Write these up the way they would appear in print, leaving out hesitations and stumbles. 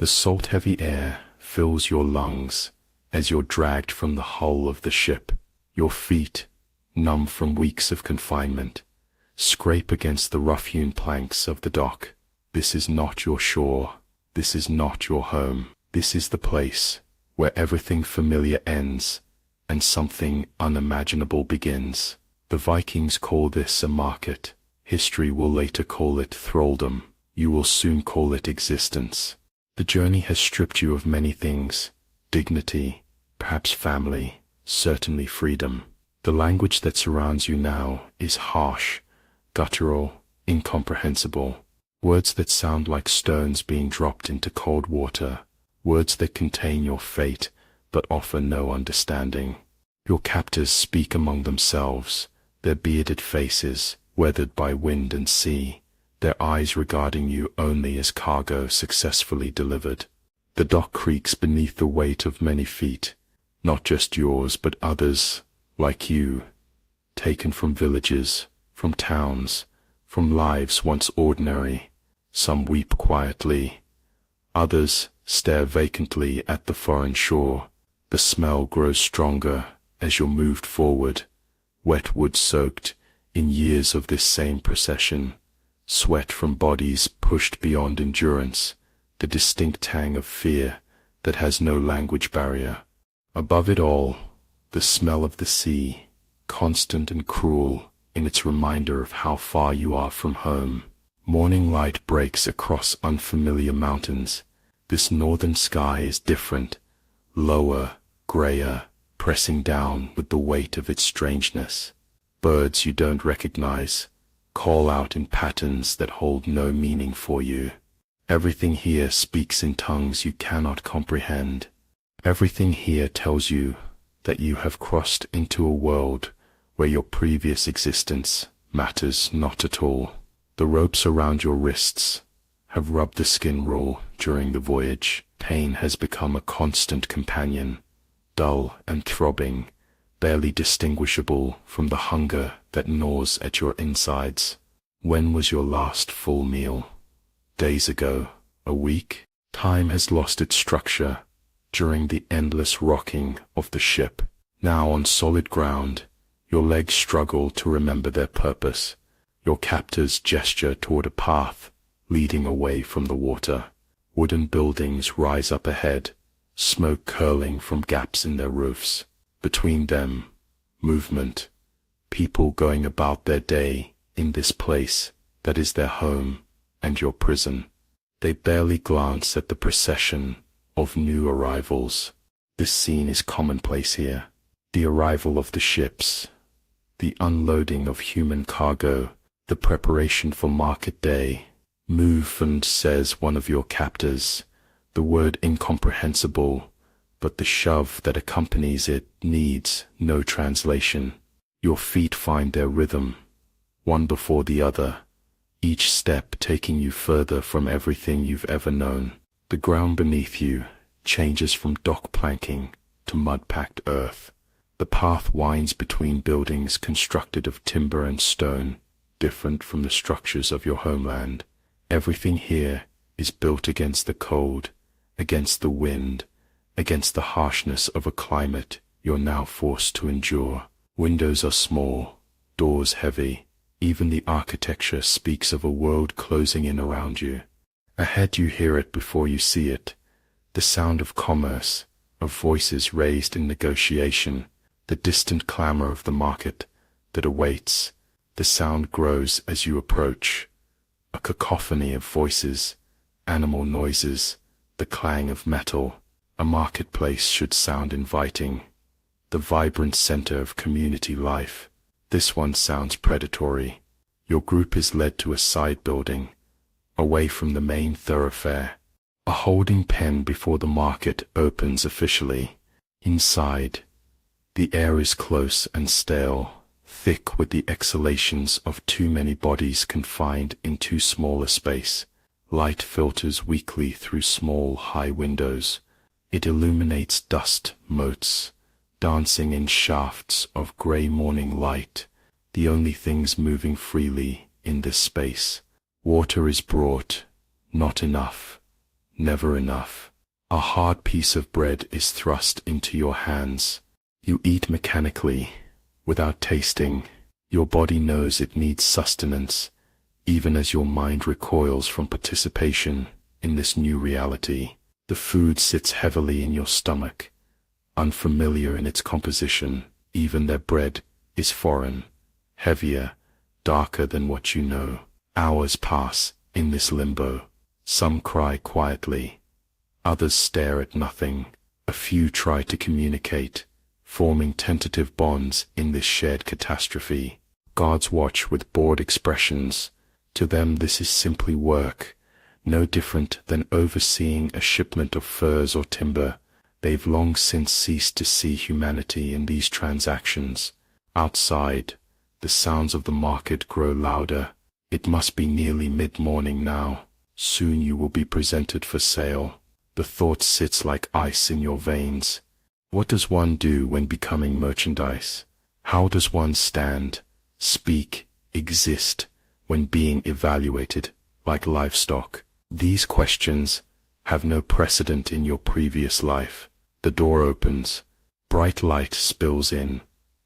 The salt-heavy air fills your lungs as you're dragged from the hull of the ship. Your feet, numb from weeks of confinement, scrape against the rough-hewn planks of the dock. This is not your shore. This is not your home. This is the place where everything familiar ends and something unimaginable begins. The Vikings call this a market. History will later call it thraldom. You will soon call it existence. The journey has stripped you of many things: dignity, perhaps family, certainly freedom. The language that surrounds you now is harsh, guttural, incomprehensible. Words that sound like stones being dropped into cold water. Words that contain your fate but offer no understanding. Your captors speak among themselves, their bearded faces weathered by wind and sea, their eyes regarding you only as cargo successfully delivered. The dock creaks beneath the weight of many feet, not just yours but others like you, taken from villages, from towns, from lives once ordinary. Some weep quietly, others stare vacantly at the foreign shore. The smell grows stronger as you're moved forward, wet wood soaked in years of this same procession, sweat from bodies pushed beyond endurance, the distinct tang of fear that has no language barrier. Above it all, the smell of the sea, constant and cruel in its reminder of how far you are from home. Morning light breaks across unfamiliar mountains. This northern sky is different, lower, grayer, pressing down with the weight of its strangeness. Birds you don't recognize call out in patterns that hold no meaning for you. Everything here speaks in tongues you cannot comprehend. Everything here tells you that you have crossed into a world where your previous existence matters not at all. The ropes around your wrists have rubbed the skin raw during the voyage. Pain has become a constant companion, dull and throbbing, barely distinguishable from the hunger that gnaws at your insides. When was your last full meal? Days ago? A week? Time has lost its structure during the endless rocking of the ship. Now on solid ground, your legs struggle to remember their purpose. Your captors gesture toward a path leading away from the water. Wooden buildings rise up ahead, smoke curling from gaps in their roofs. Between them, movement, people going about their day in this place that is their home and your prison. They barely glance at the procession of new arrivals. This scene is commonplace here. The arrival of the ships, the unloading of human cargo, the preparation for market day. Move, and says one of your captors, the word incomprehensible, but the shove that accompanies it needs no translation. Your feet find their rhythm, one before the other, each step taking you further from everything you've ever known. The ground beneath you changes from dock planking to mud-packed earth. The path winds between buildings constructed of timber and stone, different from the structures of your homeland. Everything here is built against the cold, against the wind, against the harshness of a climate you're now forced to endure. Windows are small, doors heavy. Even the architecture speaks of a world closing in around you. Ahead you hear it before you see it, the sound of commerce, of voices raised in negotiation, the distant clamor of the market that awaits. The sound grows as you approach, a cacophony of voices, animal noises, the clang of metal. A marketplace should sound inviting, the vibrant center of community life. This one sounds predatory. Your group is led to a side building, away from the main thoroughfare. A holding pen before the market opens officially. Inside, the air is close and stale, thick with the exhalations of too many bodies confined in too small a space. Light filters weakly through small, high windows. It illuminates dust motes, dancing in shafts of grey morning light, the only things moving freely in this space. Water is brought, not enough, never enough. A hard piece of bread is thrust into your hands. You eat mechanically, without tasting. Your body knows it needs sustenance, even as your mind recoils from participation in this new reality. The food sits heavily in your stomach, unfamiliar in its composition. Even their bread is foreign, heavier, darker than what you know. Hours pass in this limbo. Some cry quietly, others stare at nothing. A few try to communicate, forming tentative bonds in this shared catastrophe. Guards watch with bored expressions. To them this is simply work, no different than overseeing a shipment of furs or timber. They've long since ceased to see humanity in these transactions. Outside, the sounds of the market grow louder. It must be nearly mid-morning now. Soon you will be presented for sale. The thought sits like ice in your veins. What does one do when becoming merchandise? How does one stand, speak, exist, when being evaluated like livestock? These questions have no precedent in your previous life. The door opens. Bright light spills in,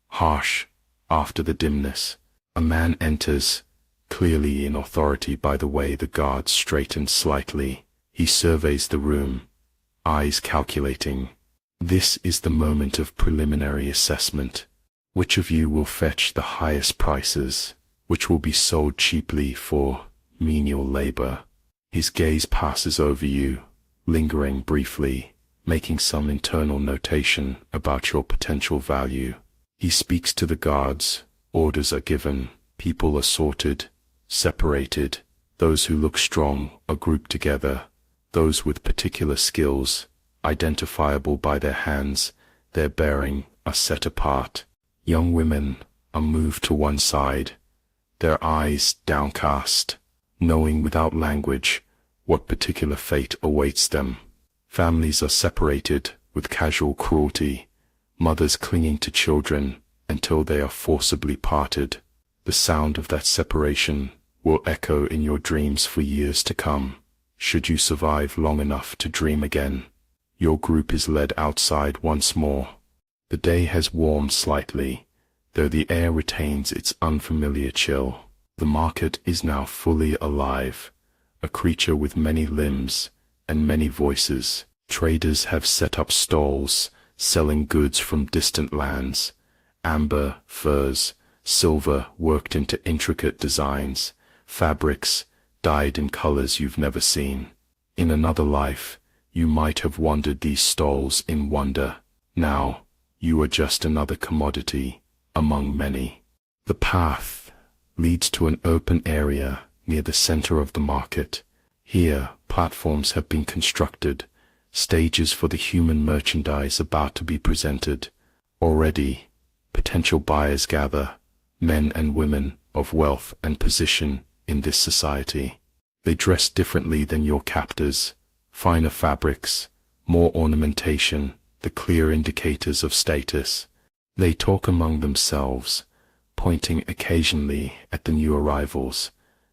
harsh, after the dimness. A man enters, clearly in authority by the way the guards straighten slightly. He surveys the room, eyes calculating. This is the moment of preliminary assessment. Which of you will fetch the highest prices? Which will be sold cheaply for menial labor? His gaze passes over you, lingering briefly, making some internal notation about your potential value. He speaks to the guards. Orders are given. People are sorted, separated. Those who look strong are grouped together. Those with particular skills, identifiable by their hands, their bearing, are set apart. Young women are moved to one side, their eyes downcast, knowing without language what particular fate awaits them. Families are separated with casual cruelty, mothers clinging to children until they are forcibly parted. The sound of that separation will echo in your dreams for years to come, should you survive long enough to dream again. Your group is led outside once more. The day has warmed slightly, though the air retains its unfamiliar chill. The market is now fully alive, a creature with many limbs and many voices. Traders have set up stalls, selling goods from distant lands. Amber, furs, silver worked into intricate designs, fabrics dyed in colors you've never seen. In another life, you might have wandered these stalls in wonder. Now, you are just another commodity among many. The path leads to an open area near the center of the market. Here, platforms have been constructed, stages for the human merchandise about to be presented. Already, potential buyers gather, men and women of wealth and position in this society. They dress differently than your captors. Finer fabrics, more ornamentation, the clear indicators of status. They talk among themselves, pointing occasionally at the new arrivals,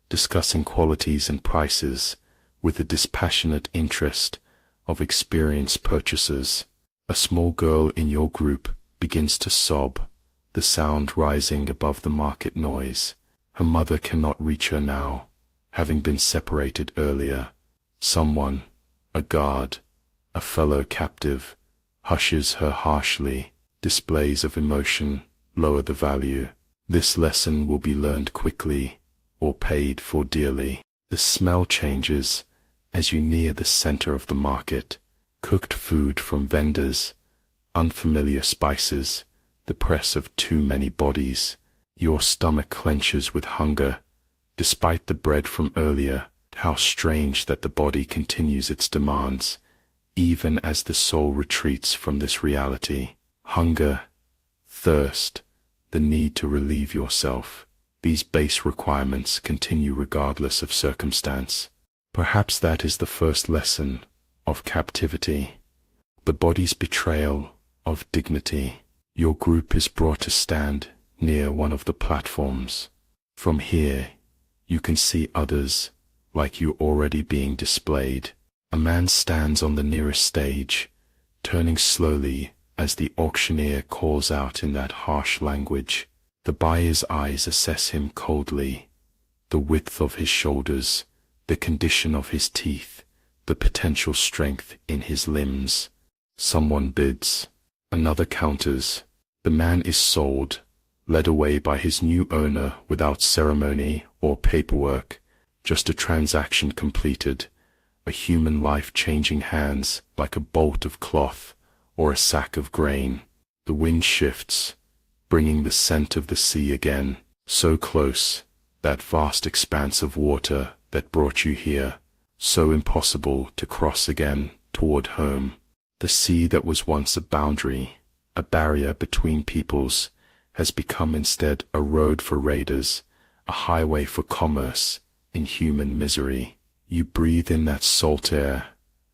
discussing qualities and prices with the dispassionate interest of experienced purchasers. A small girl in your group begins to sob, the sound rising above the market noise. Her mother cannot reach her now, having been separated earlier. Someone, a guard, a fellow captive, hushes her harshly. Displays of emotion lower the value. This lesson will be learned quickly or paid for dearly. The smell changes as you near the center of the market. Cooked food from vendors, unfamiliar spices, the press of too many bodies. Your stomach clenches with hunger, despite the bread from earlier. How strange that the body continues its demands, even as the soul retreats from this reality. Hunger, thirst, the need to relieve yourself. These base requirements continue regardless of circumstance. Perhaps that is the first lesson of captivity, the body's betrayal of dignity. Your group is brought to stand near one of the platforms. From here, you can see others like you already being displayed. A man stands on the nearest stage, turning slowly as the auctioneer calls out in that harsh language. The buyer's eyes assess him coldly. The width of his shoulders, the condition of his teeth, the potential strength in his limbs. Someone bids. Another counters. The man is sold, led away by his new owner without ceremony or paperwork, just a transaction completed, a human life changing hands like a bolt of cloth or a sack of grain. The wind shifts, bringing the scent of the sea again, so close, that vast expanse of water that brought you here, so impossible to cross again toward home. The sea that was once a boundary, a barrier between peoples, has become instead a road for raiders, a highway for commerce in human misery. You breathe in that salt air,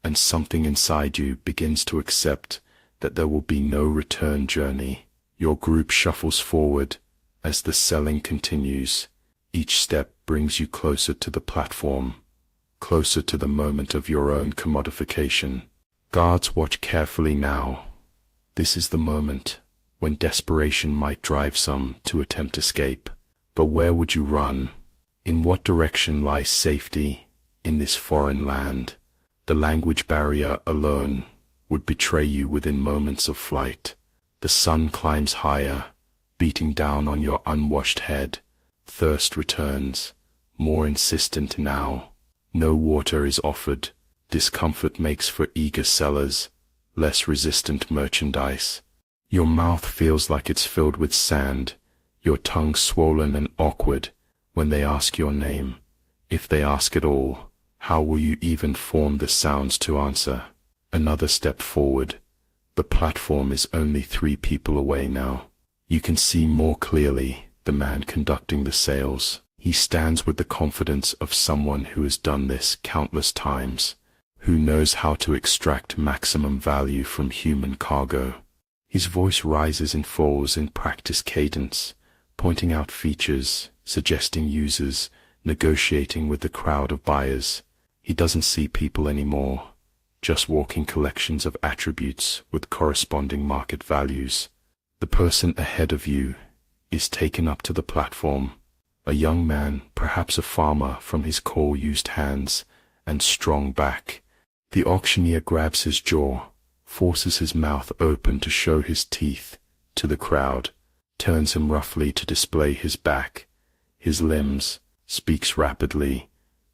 and something inside you begins to accept that there will be no return journey. Your group shuffles forward as the selling continues. Each step brings you closer to the platform, closer to the moment of your own commodification. Guards watch carefully now. This is the moment when desperation might drive some to attempt escape. But where would you run? In what direction lies safety in this foreign land? The language barrier alone would betray you within moments of flight. The sun climbs higher, beating down on your unwashed head. Thirst returns, more insistent now. No water is offered. Discomfort makes for eager sellers, less resistant merchandise. Your mouth feels like it's filled with sand, your tongue swollen and awkward when they ask your name. If they ask at all, how will you even form the sounds to answer? Another step forward. The platform is only 3 people away now. You can see more clearly the man conducting the sales. He stands with the confidence of someone who has done this countless times, who knows how to extract maximum value from human cargo. His voice rises and falls in practice cadence, pointing out features, suggesting users, negotiating with the crowd of buyers. He doesn't see people anymore, just walking collections of attributes with corresponding market values. The person ahead of you is taken up to the platform, a young man, perhaps a farmer, from his coal-used hands and strong back. The auctioneer grabs his jaw, forces his mouth open to show his teeth to the crowd, turns him roughly to display his back, his limbs, speaks rapidly,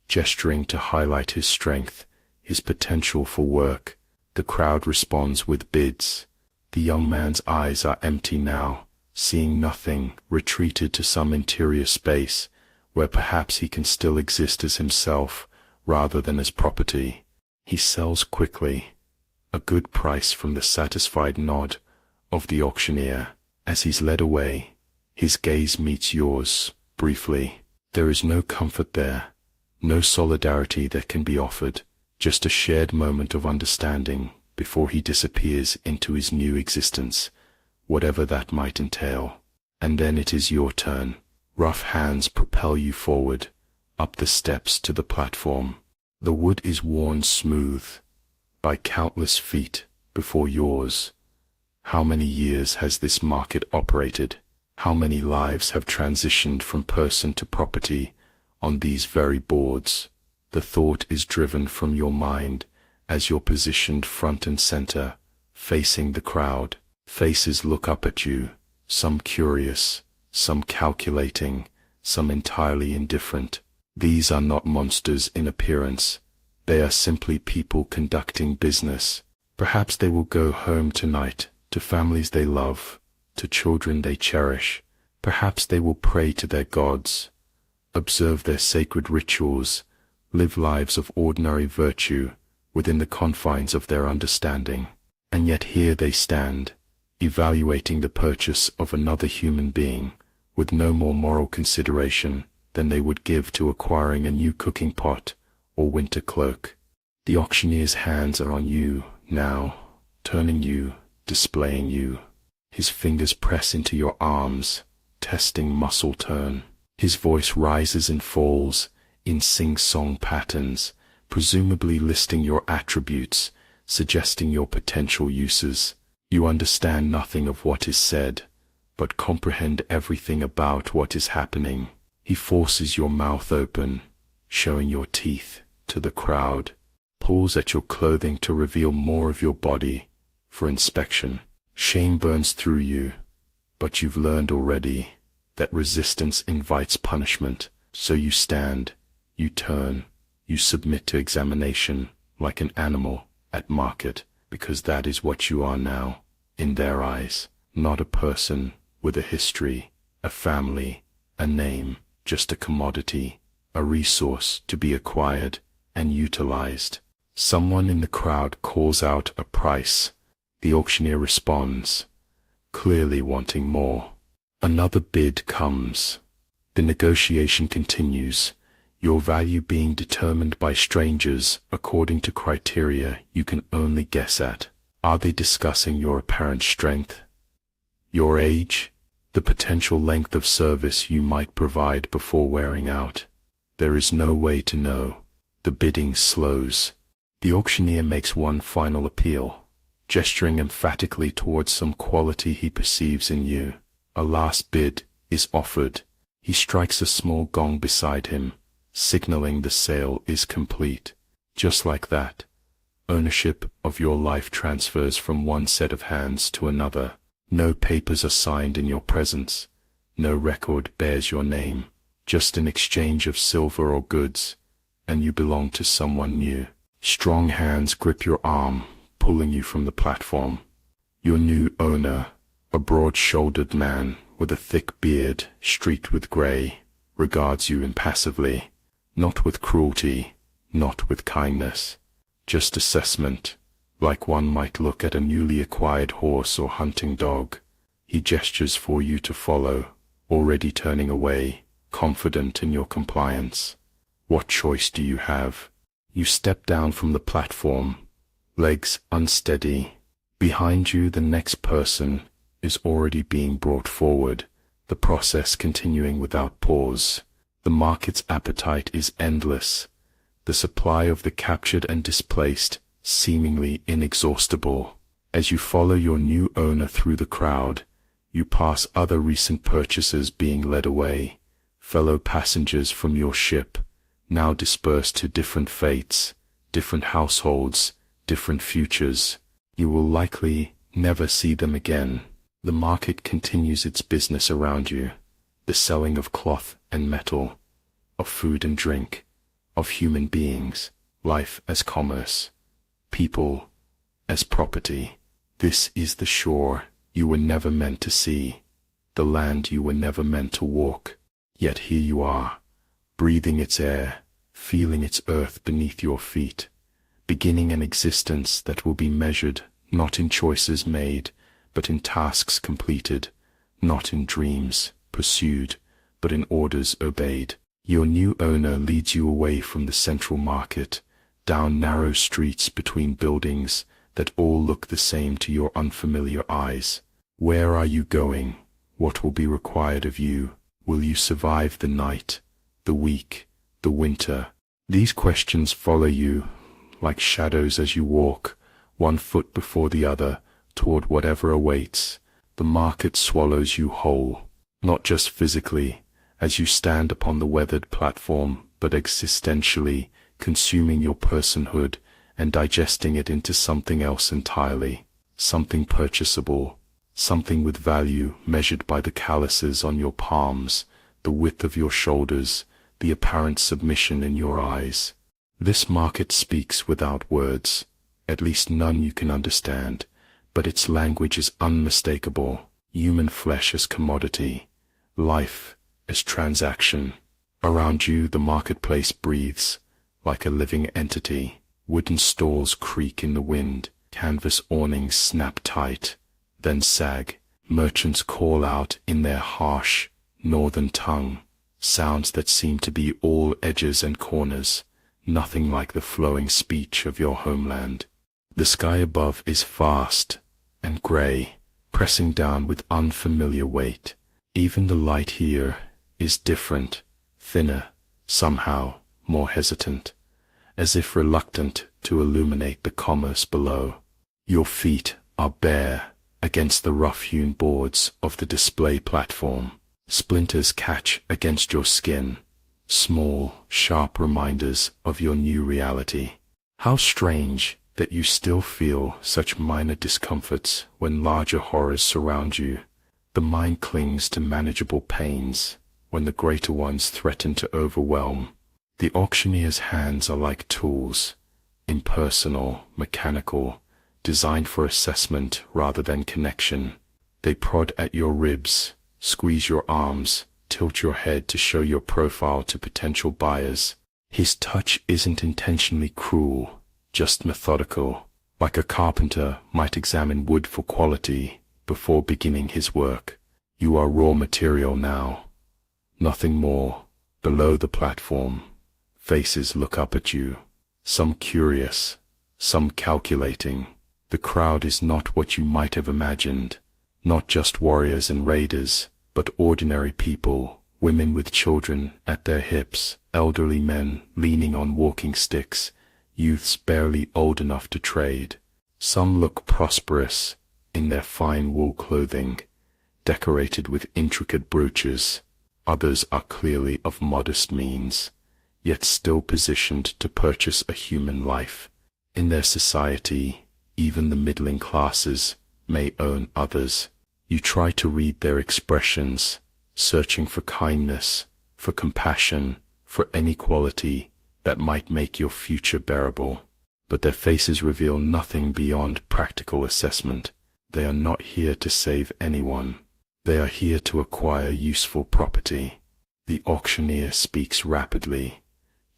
gesturing to highlight his strength, his potential for work. The crowd responds with bids. The young man's eyes are empty now, seeing nothing, retreated to some interior space where perhaps he can still exist as himself rather than as property. He sells quickly, a good price from the satisfied nod of the auctioneer. As he's led away, his gaze meets yours, briefly. There is no comfort there, no solidarity that can be offered, just a shared moment of understanding before he disappears into his new existence, whatever that might entail. And then it is your turn. Rough hands propel you forward, up the steps to the platform. The wood is worn smooth by countless feet before yours. How many years has this market operated? How many lives have transitioned from person to property on these very boards? The thought is driven from your mind as you're positioned front and center, facing the crowd. Faces look up at you, some curious, some calculating, some entirely indifferent. These are not monsters in appearance. They are simply people conducting business. Perhaps they will go home tonight, to families they love, to children they cherish. Perhaps they will pray to their gods, observe their sacred rituals, live lives of ordinary virtue within the confines of their understanding. And yet here they stand, evaluating the purchase of another human being with no more moral consideration than they would give to acquiring a new cooking pot or winter cloak. The auctioneer's hands are on you now, turning you, displaying you. His fingers press into your arms, testing muscle tone. His voice rises and falls in sing-song patterns, presumably listing your attributes, suggesting your potential uses. You understand nothing of what is said, but comprehend everything about what is happening. He forces your mouth open, showing your teeth to the crowd, pulls at your clothing to reveal more of your body for inspection. Shame burns through you, but you've learned already that resistance invites punishment. So you stand, you turn, you submit to examination like an animal at market, because that is what you are now, in their eyes. Not a person with a history, a family, a name, just a commodity, a resource to be acquired and utilized. Someone in the crowd calls out a price. The auctioneer responds, clearly wanting more. Another bid comes. The negotiation continues, your value being determined by strangers according to criteria you can only guess at. Are they discussing your apparent strength, your age, the potential length of service you might provide before wearing out? There is no way to know. The bidding slows. The auctioneer makes one final appeal, gesturing emphatically towards some quality he perceives in you. A last bid is offered. He strikes a small gong beside him, signaling the sale is complete. Just like that, ownership of your life transfers from one set of hands to another. No papers are signed in your presence. No record bears your name. Just an exchange of silver or goods, and you belong to someone new. Strong hands grip your arm, pulling you from the platform. Your new owner, a broad-shouldered man with a thick beard streaked with gray, regards you impassively, not with cruelty, not with kindness, just assessment, like one might look at a newly acquired horse or hunting dog. He gestures for you to follow, already turning away, confident in your compliance. What choice do you have? You step down from the platform, legs unsteady. Behind you, the next person is already being brought forward, the process continuing without pause. The market's appetite is endless, the supply of the captured and displaced seemingly inexhaustible. As you follow your new owner through the crowd, you pass other recent purchasers being led away, fellow passengers from your ship, now dispersed to different fates, different households, different futures. You will likely never see them again. The market continues its business around you, the selling of cloth and metal, of food and drink, of human beings, life as commerce, people as property. This is the shore you were never meant to see, the land you were never meant to walk. Yet here you are, breathing its air, feeling its earth beneath your feet, beginning an existence that will be measured not in choices made, but in tasks completed, not in dreams pursued, but in orders obeyed. Your new owner leads you away from the central market, down narrow streets between buildings that all look the same to your unfamiliar eyes. Where are you going? What will be required of you? Will you survive the night, the week, the winter? These questions follow you like shadows as you walk, one foot before the other, toward whatever awaits. The market swallows you whole, not just physically, as you stand upon the weathered platform, but existentially, consuming your personhood and digesting it into something else entirely, something purchasable, something with value measured by the calluses on your palms, the width of your shoulders, the apparent submission in your eyes. This market speaks without words, at least none you can understand, but its language is unmistakable. Human flesh as commodity, life as transaction. Around you the marketplace breathes like a living entity. Wooden stalls creak in the wind, canvas awnings snap tight, then sag. Merchants call out in their harsh northern tongue, sounds that seem to be all edges and corners, nothing like the flowing speech of your homeland. The sky above is vast and grey, pressing down with unfamiliar weight. Even the light here is different, thinner, somehow more hesitant, as if reluctant to illuminate the commerce below. Your feet are bare against the rough-hewn boards of the display platform. Splinters catch against your skin, small, sharp reminders of your new reality. How strange that you still feel such minor discomforts when larger horrors surround you. The mind clings to manageable pains when the greater ones threaten to overwhelm. The auctioneer's hands are like tools, impersonal, mechanical, designed for assessment rather than connection. They prod at your ribs, squeeze your arms, tilt your head to show your profile to potential buyers. His touch isn't intentionally cruel, just methodical, like a carpenter might examine wood for quality before beginning his work. You are raw material now, nothing more. Below the platform, faces look up at you, some curious, some calculating. The crowd is not what you might have imagined, not just warriors and raiders, but ordinary people, women with children at their hips, elderly men leaning on walking sticks, youths barely old enough to trade. Some look prosperous in their fine wool clothing, decorated with intricate brooches. Others are clearly of modest means, yet still positioned to purchase a human life. In their society, even the middling classes may own others. You try to read their expressions, searching for kindness, for compassion, for any quality that might make your future bearable. But their faces reveal nothing beyond practical assessment. They are not here to save anyone. They are here to acquire useful property. The auctioneer speaks rapidly,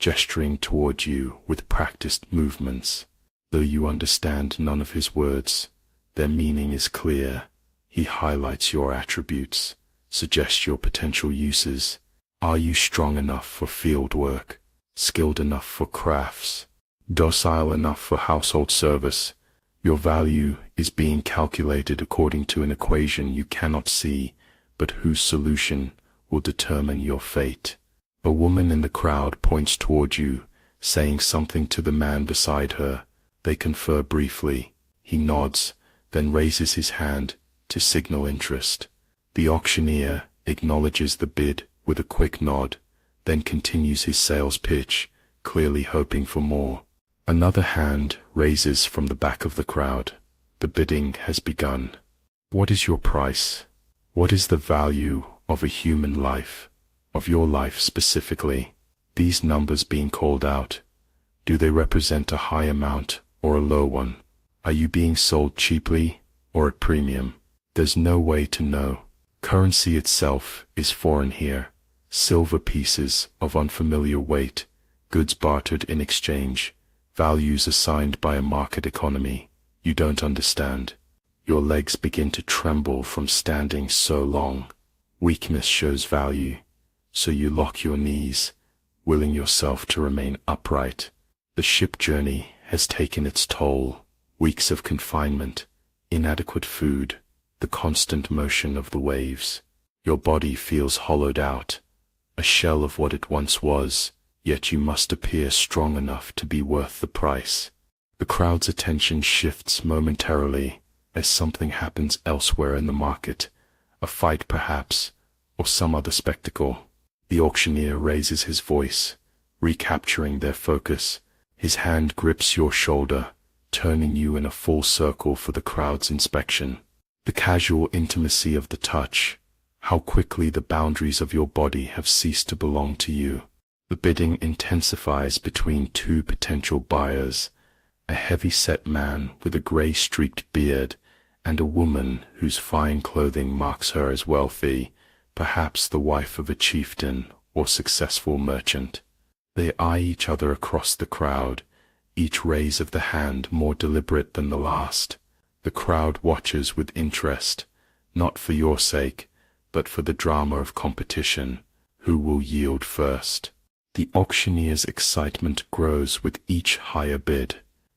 gesturing toward you with practiced movements. Though you understand none of his words, their meaning is clear. He highlights your attributes, suggests your potential uses. Are you strong enough for field work, skilled enough for crafts, docile enough for household service? Your value is being calculated according to an equation you cannot see, but whose solution will determine your fate. A woman in the crowd points toward you, saying something to the man beside her. They confer briefly. He nods, then raises his hand to signal interest. The auctioneer acknowledges the bid with a quick nod, then continues his sales pitch, clearly hoping for more. Another hand raises from the back of the crowd. The bidding has begun. What is your price? What is the value of a human life, of your life specifically? These numbers being called out, do they represent a high amount or a low one? Are you being sold cheaply or at premium? There's no way to know. Currency itself is foreign here. Silver pieces of unfamiliar weight, goods bartered in exchange, values assigned by a market economy you don't understand. Your legs begin to tremble from standing so long. Weakness shows value, so you lock your knees, willing yourself to remain upright. The ship journey has taken its toll. Weeks of confinement, inadequate food, the constant motion of the waves. Your body feels hollowed out, a shell of what it once was, yet you must appear strong enough to be worth the price. The crowd's attention shifts momentarily as something happens elsewhere in the market, a fight perhaps, or some other spectacle. The auctioneer raises his voice, recapturing their focus. His hand grips your shoulder, turning you in a full circle for the crowd's inspection. The casual intimacy of the touch, how quickly the boundaries of your body have ceased to belong to you. The bidding intensifies between two potential buyers, a heavy-set man with a gray-streaked beard and a woman whose fine clothing marks her as wealthy, perhaps the wife of a chieftain or successful merchant. They eye each other across the crowd, each raise of the hand more deliberate than the last. The crowd watches with interest, not for your sake, but for the drama of competition. Who will yield first? The auctioneer's excitement grows with each higher bid.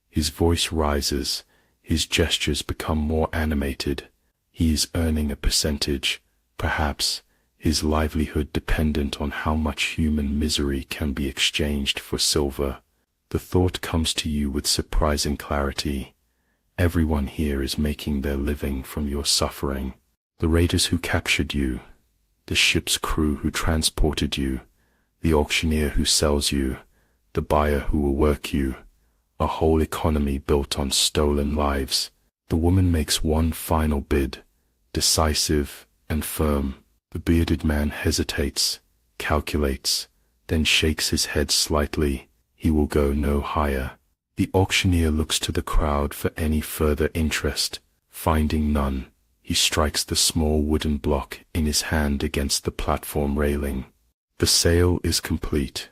His voice rises, his gestures become more animated. He is earning a percentage, perhaps his livelihood dependent on how much human misery can be exchanged for silver. The thought comes to you with surprising clarity. Everyone here is making their living from your suffering. The raiders who captured you, the ship's crew who transported you, the auctioneer who sells you, the buyer who will work you, a whole economy built on stolen lives. The woman makes one final bid, decisive and firm. The bearded man hesitates, calculates, then shakes his head slightly. He will go no higher. The auctioneer looks to the crowd for any further interest. Finding none, he strikes the small wooden block in his hand against the platform railing. The sale is complete.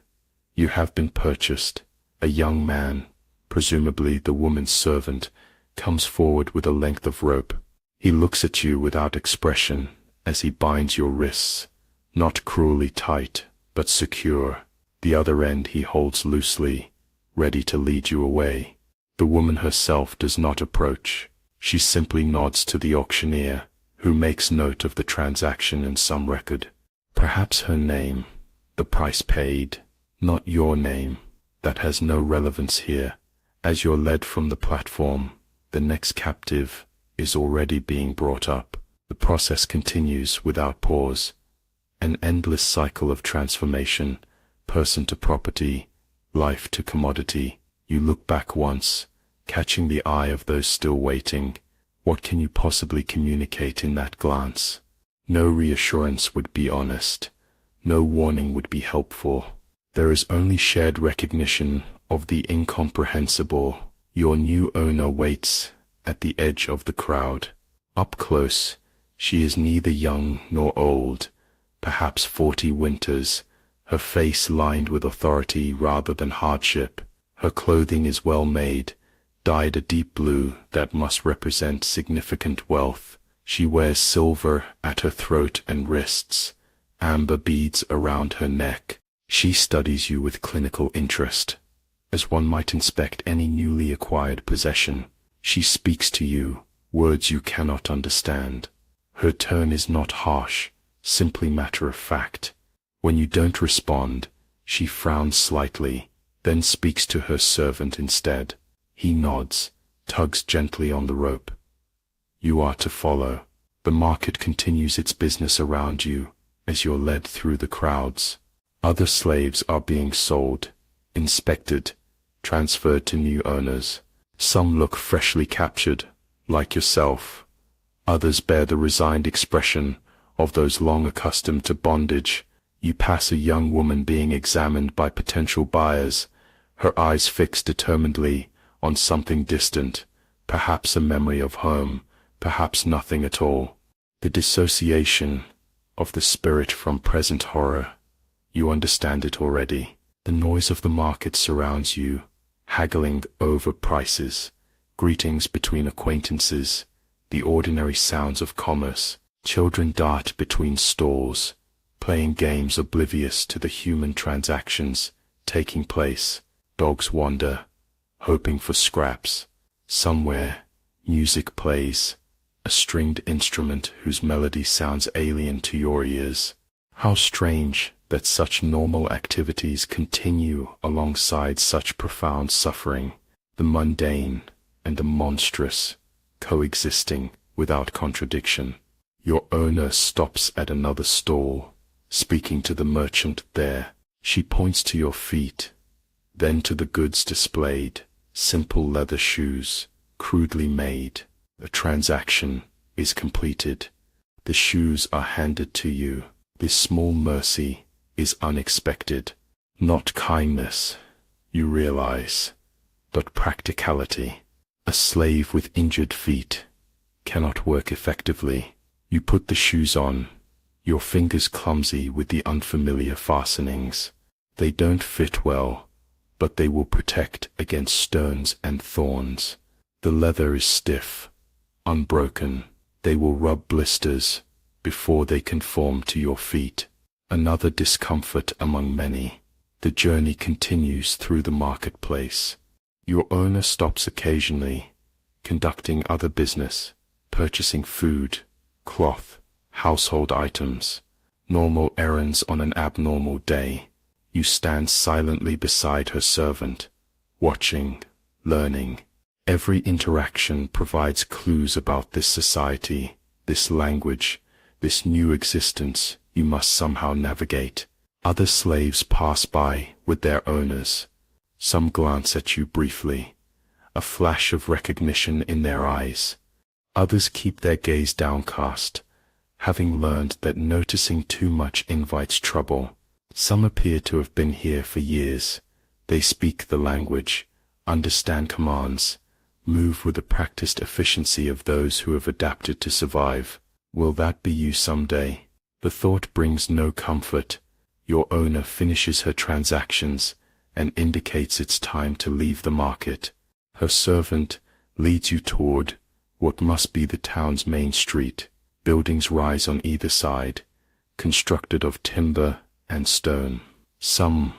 You have been purchased. A young man, presumably the woman's servant, comes forward with a length of rope. He looks at you without expression as he binds your wrists, not cruelly tight, but secure. The other end he holds loosely, ready to lead you away. The woman herself does not approach. She simply nods to the auctioneer, who makes note of the transaction in some record. Perhaps her name, the price paid, not your name. That has no relevance here. As you're led from the platform, the next captive is already being brought up. The process continues without pause. An endless cycle of transformation, person to property, life to commodity. You look back once, catching the eye of those still waiting. What can you possibly communicate in that glance? No reassurance would be honest. No warning would be helpful. There is only shared recognition of the incomprehensible. Your new owner waits at the edge of the crowd. Up close, she is neither young nor old, perhaps 40 winters, her face lined with authority rather than hardship. Her clothing is well made, dyed a deep blue that must represent significant wealth. She wears silver at her throat and wrists, amber beads around her neck. She studies you with clinical interest, as one might inspect any newly acquired possession. She speaks to you, words you cannot understand. Her tone is not harsh, simply matter of fact. When you don't respond, she frowns slightly, then speaks to her servant instead. He nods, tugs gently on the rope. You are to follow. The market continues its business around you as you're led through the crowds. Other slaves are being sold, inspected, transferred to new owners. Some look freshly captured, like yourself. Others bear the resigned expression of those long accustomed to bondage. You pass a young woman being examined by potential buyers, her eyes fixed determinedly on something distant, perhaps a memory of home, perhaps nothing at all. The dissociation of the spirit from present horror. You understand it already. The noise of the market surrounds you, haggling over prices, greetings between acquaintances, the ordinary sounds of commerce. Children dart between stalls, playing games oblivious to the human transactions taking place. Dogs wander, hoping for scraps. Somewhere, music plays, a stringed instrument whose melody sounds alien to your ears. How strange that such normal activities continue alongside such profound suffering, the mundane and the monstrous coexisting without contradiction. Your owner stops at another stall, speaking to the merchant there. She points to your feet, then to the goods displayed, simple leather shoes, crudely made. The transaction is completed. The shoes are handed to you. This small mercy is unexpected. Not kindness, you realize, but practicality. A slave with injured feet cannot work effectively. You put the shoes on, your fingers clumsy with the unfamiliar fastenings. They don't fit well, but they will protect against stones and thorns. The leather is stiff, unbroken. They will rub blisters before they conform to your feet. Another discomfort among many. The journey continues through the marketplace. Your owner stops occasionally, conducting other business, purchasing food, cloth, household items, normal errands on an abnormal day. You stand silently beside her servant, watching, learning. Every interaction provides clues about this society, this language, this new existence you must somehow navigate. Other slaves pass by with their owners. Some glance at you briefly, a flash of recognition in their eyes. Others keep their gaze downcast, having learned that noticing too much invites trouble. Some appear to have been here for years. They speak the language, understand commands, move with the practiced efficiency of those who have adapted to survive. Will that be you someday? The thought brings no comfort. Your owner finishes her transactions and indicates it's time to leave the market. Her servant leads you toward what must be the town's main street. Buildings rise on either side, constructed of timber and stone. Some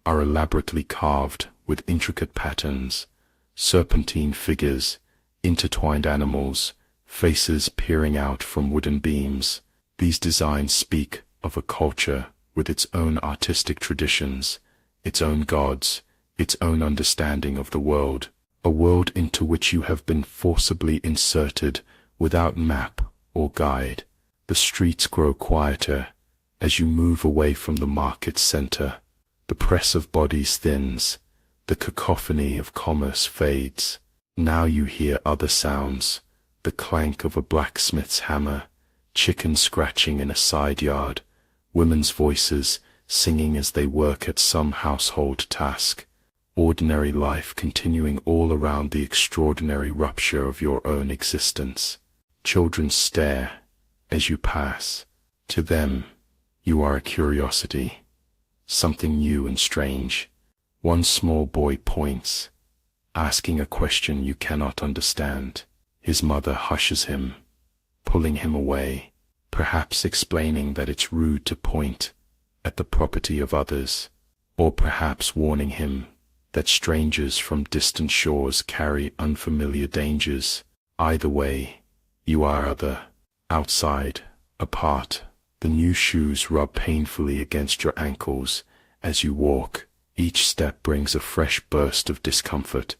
are elaborately carved with intricate patterns, serpentine figures, intertwined animals, faces peering out from wooden beams. These designs speak of a culture with its own artistic traditions, its own gods, its own understanding of the world, a world into which you have been forcibly inserted without map or guide. The streets grow quieter as you move away from the market center. The press of bodies thins, the cacophony of commerce fades. Now you hear other sounds, the clank of a blacksmith's hammer, chickens scratching in a side yard, women's voices singing as they work at some household task. Ordinary life continuing all around the extraordinary rupture of your own existence. Children stare as you pass. To them, you are a curiosity, something new and strange. One small boy points, asking a question you cannot understand. His mother hushes him, pulling him away, perhaps explaining that it's rude to point at the property of others, or perhaps warning him that strangers from distant shores carry unfamiliar dangers. Either way, you are other, outside, apart. The new shoes rub painfully against your ankles as you walk. Each step brings a fresh burst of discomfort,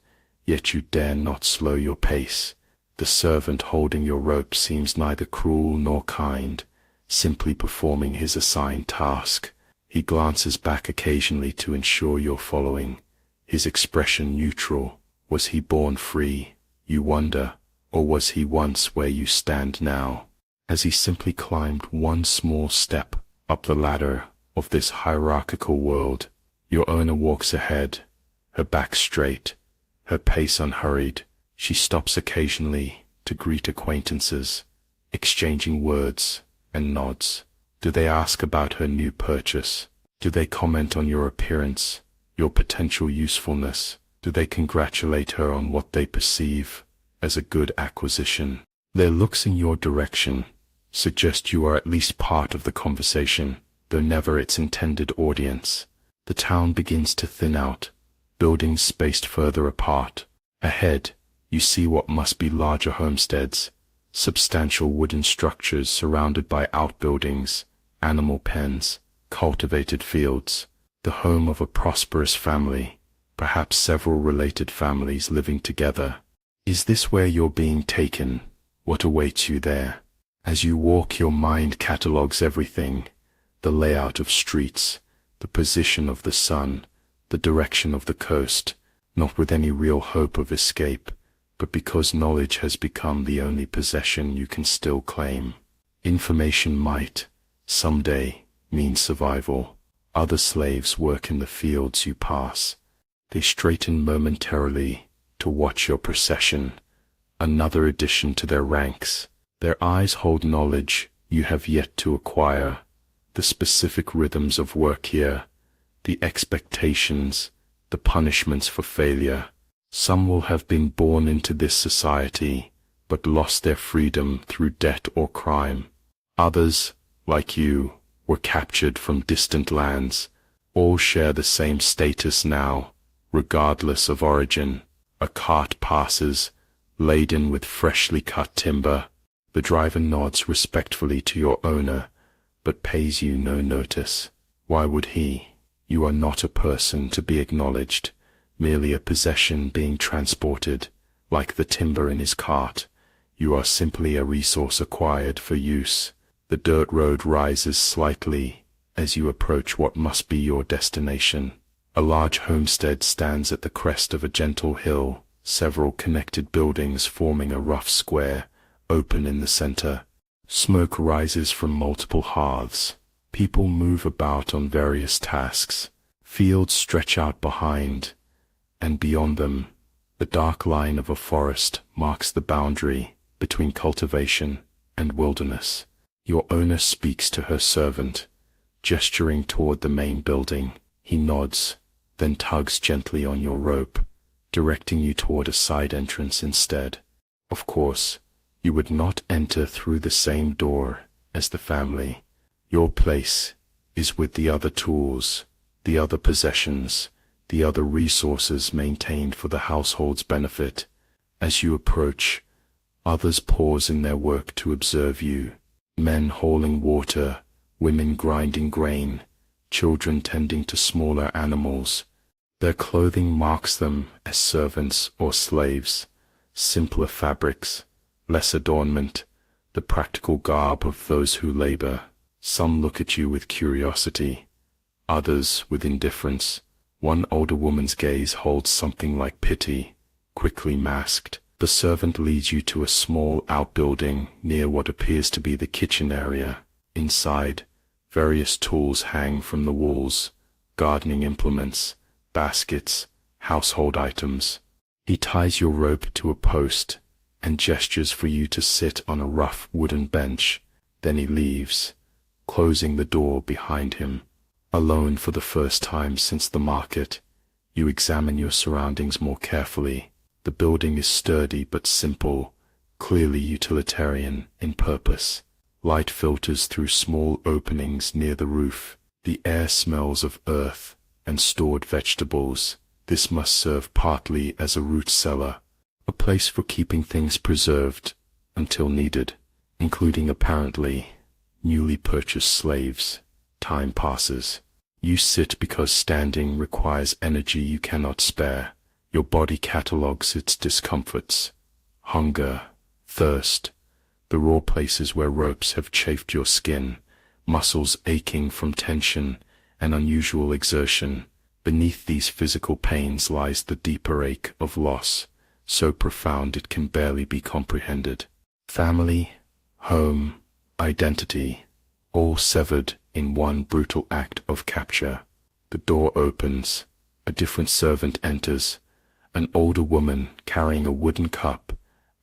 yet you dare not slow your pace. The servant holding your rope seems neither cruel nor kind, simply performing his assigned task. He glances back occasionally to ensure you're following, his expression neutral. Was he born free, you wonder, or was he once where you stand now? Has he simply climbed one small step up the ladder of this hierarchical world? Your owner walks ahead, her back straight, her pace unhurried. She stops occasionally to greet acquaintances, exchanging words and nods. Do they ask about her new purchase? Do they comment on your appearance, your potential usefulness? Do they congratulate her on what they perceive as a good acquisition? Their looks in your direction suggest you are at least part of the conversation, though never its intended audience. The town begins to thin out, buildings spaced further apart. Ahead, you see what must be larger homesteads, substantial wooden structures surrounded by outbuildings, animal pens, cultivated fields, the home of a prosperous family, perhaps several related families living together. Is this where you're being taken? What awaits you there? As you walk, your mind catalogues everything: the layout of streets, the position of the sun, the direction of the coast, not with any real hope of escape, but because knowledge has become the only possession you can still claim. Information might, someday, mean survival. Other slaves work in the fields you pass. They straighten momentarily to watch your procession, another addition to their ranks. Their eyes hold knowledge you have yet to acquire, the specific rhythms of work here, the expectations, the punishments for failure. Some will have been born into this society, but lost their freedom through debt or crime. Others, like you, were captured from distant lands. All share the same status now, regardless of origin. A cart passes, laden with freshly cut timber. The driver nods respectfully to your owner, but pays you no notice. Why would he? You are not a person to be acknowledged, merely a possession being transported, like the timber in his cart. You are simply a resource acquired for use. The dirt road rises slightly as you approach what must be your destination. A large homestead stands at the crest of a gentle hill, several connected buildings forming a rough square, open in the center. Smoke rises from multiple hearths. People move about on various tasks. Fields stretch out behind, and beyond them, the dark line of a forest marks the boundary between cultivation and wilderness. Your owner speaks to her servant, gesturing toward the main building. He nods, then tugs gently on your rope, directing you toward a side entrance instead. Of course, you would not enter through the same door as the family. Your place is with the other tools, the other possessions, the other resources maintained for the household's benefit. As you approach, others pause in their work to observe you. Men hauling water, women grinding grain, children tending to smaller animals. Their clothing marks them as servants or slaves. Simpler fabrics, less adornment, the practical garb of those who labor. Some look at you with curiosity, others with indifference. One older woman's gaze holds something like pity, quickly masked. The servant leads you to a small outbuilding near what appears to be the kitchen area. Inside, various tools hang from the walls, gardening implements, baskets, household items. He ties your rope to a post and gestures for you to sit on a rough wooden bench. Then he leaves, closing the door behind him. Alone for the first time since the market, you examine your surroundings more carefully. The building is sturdy but simple, clearly utilitarian in purpose. Light filters through small openings near the roof. The air smells of earth and stored vegetables. This must serve partly as a root cellar, a place for keeping things preserved until needed, including apparently newly purchased slaves. Time passes. You sit because standing requires energy you cannot spare. Your body catalogues its discomforts: hunger, thirst, the raw places where ropes have chafed your skin, muscles aching from tension and unusual exertion. Beneath these physical pains lies the deeper ache of loss, so profound it can barely be comprehended. Family, home, identity, all severed in one brutal act of capture. The door opens. A different servant enters, an older woman carrying a wooden cup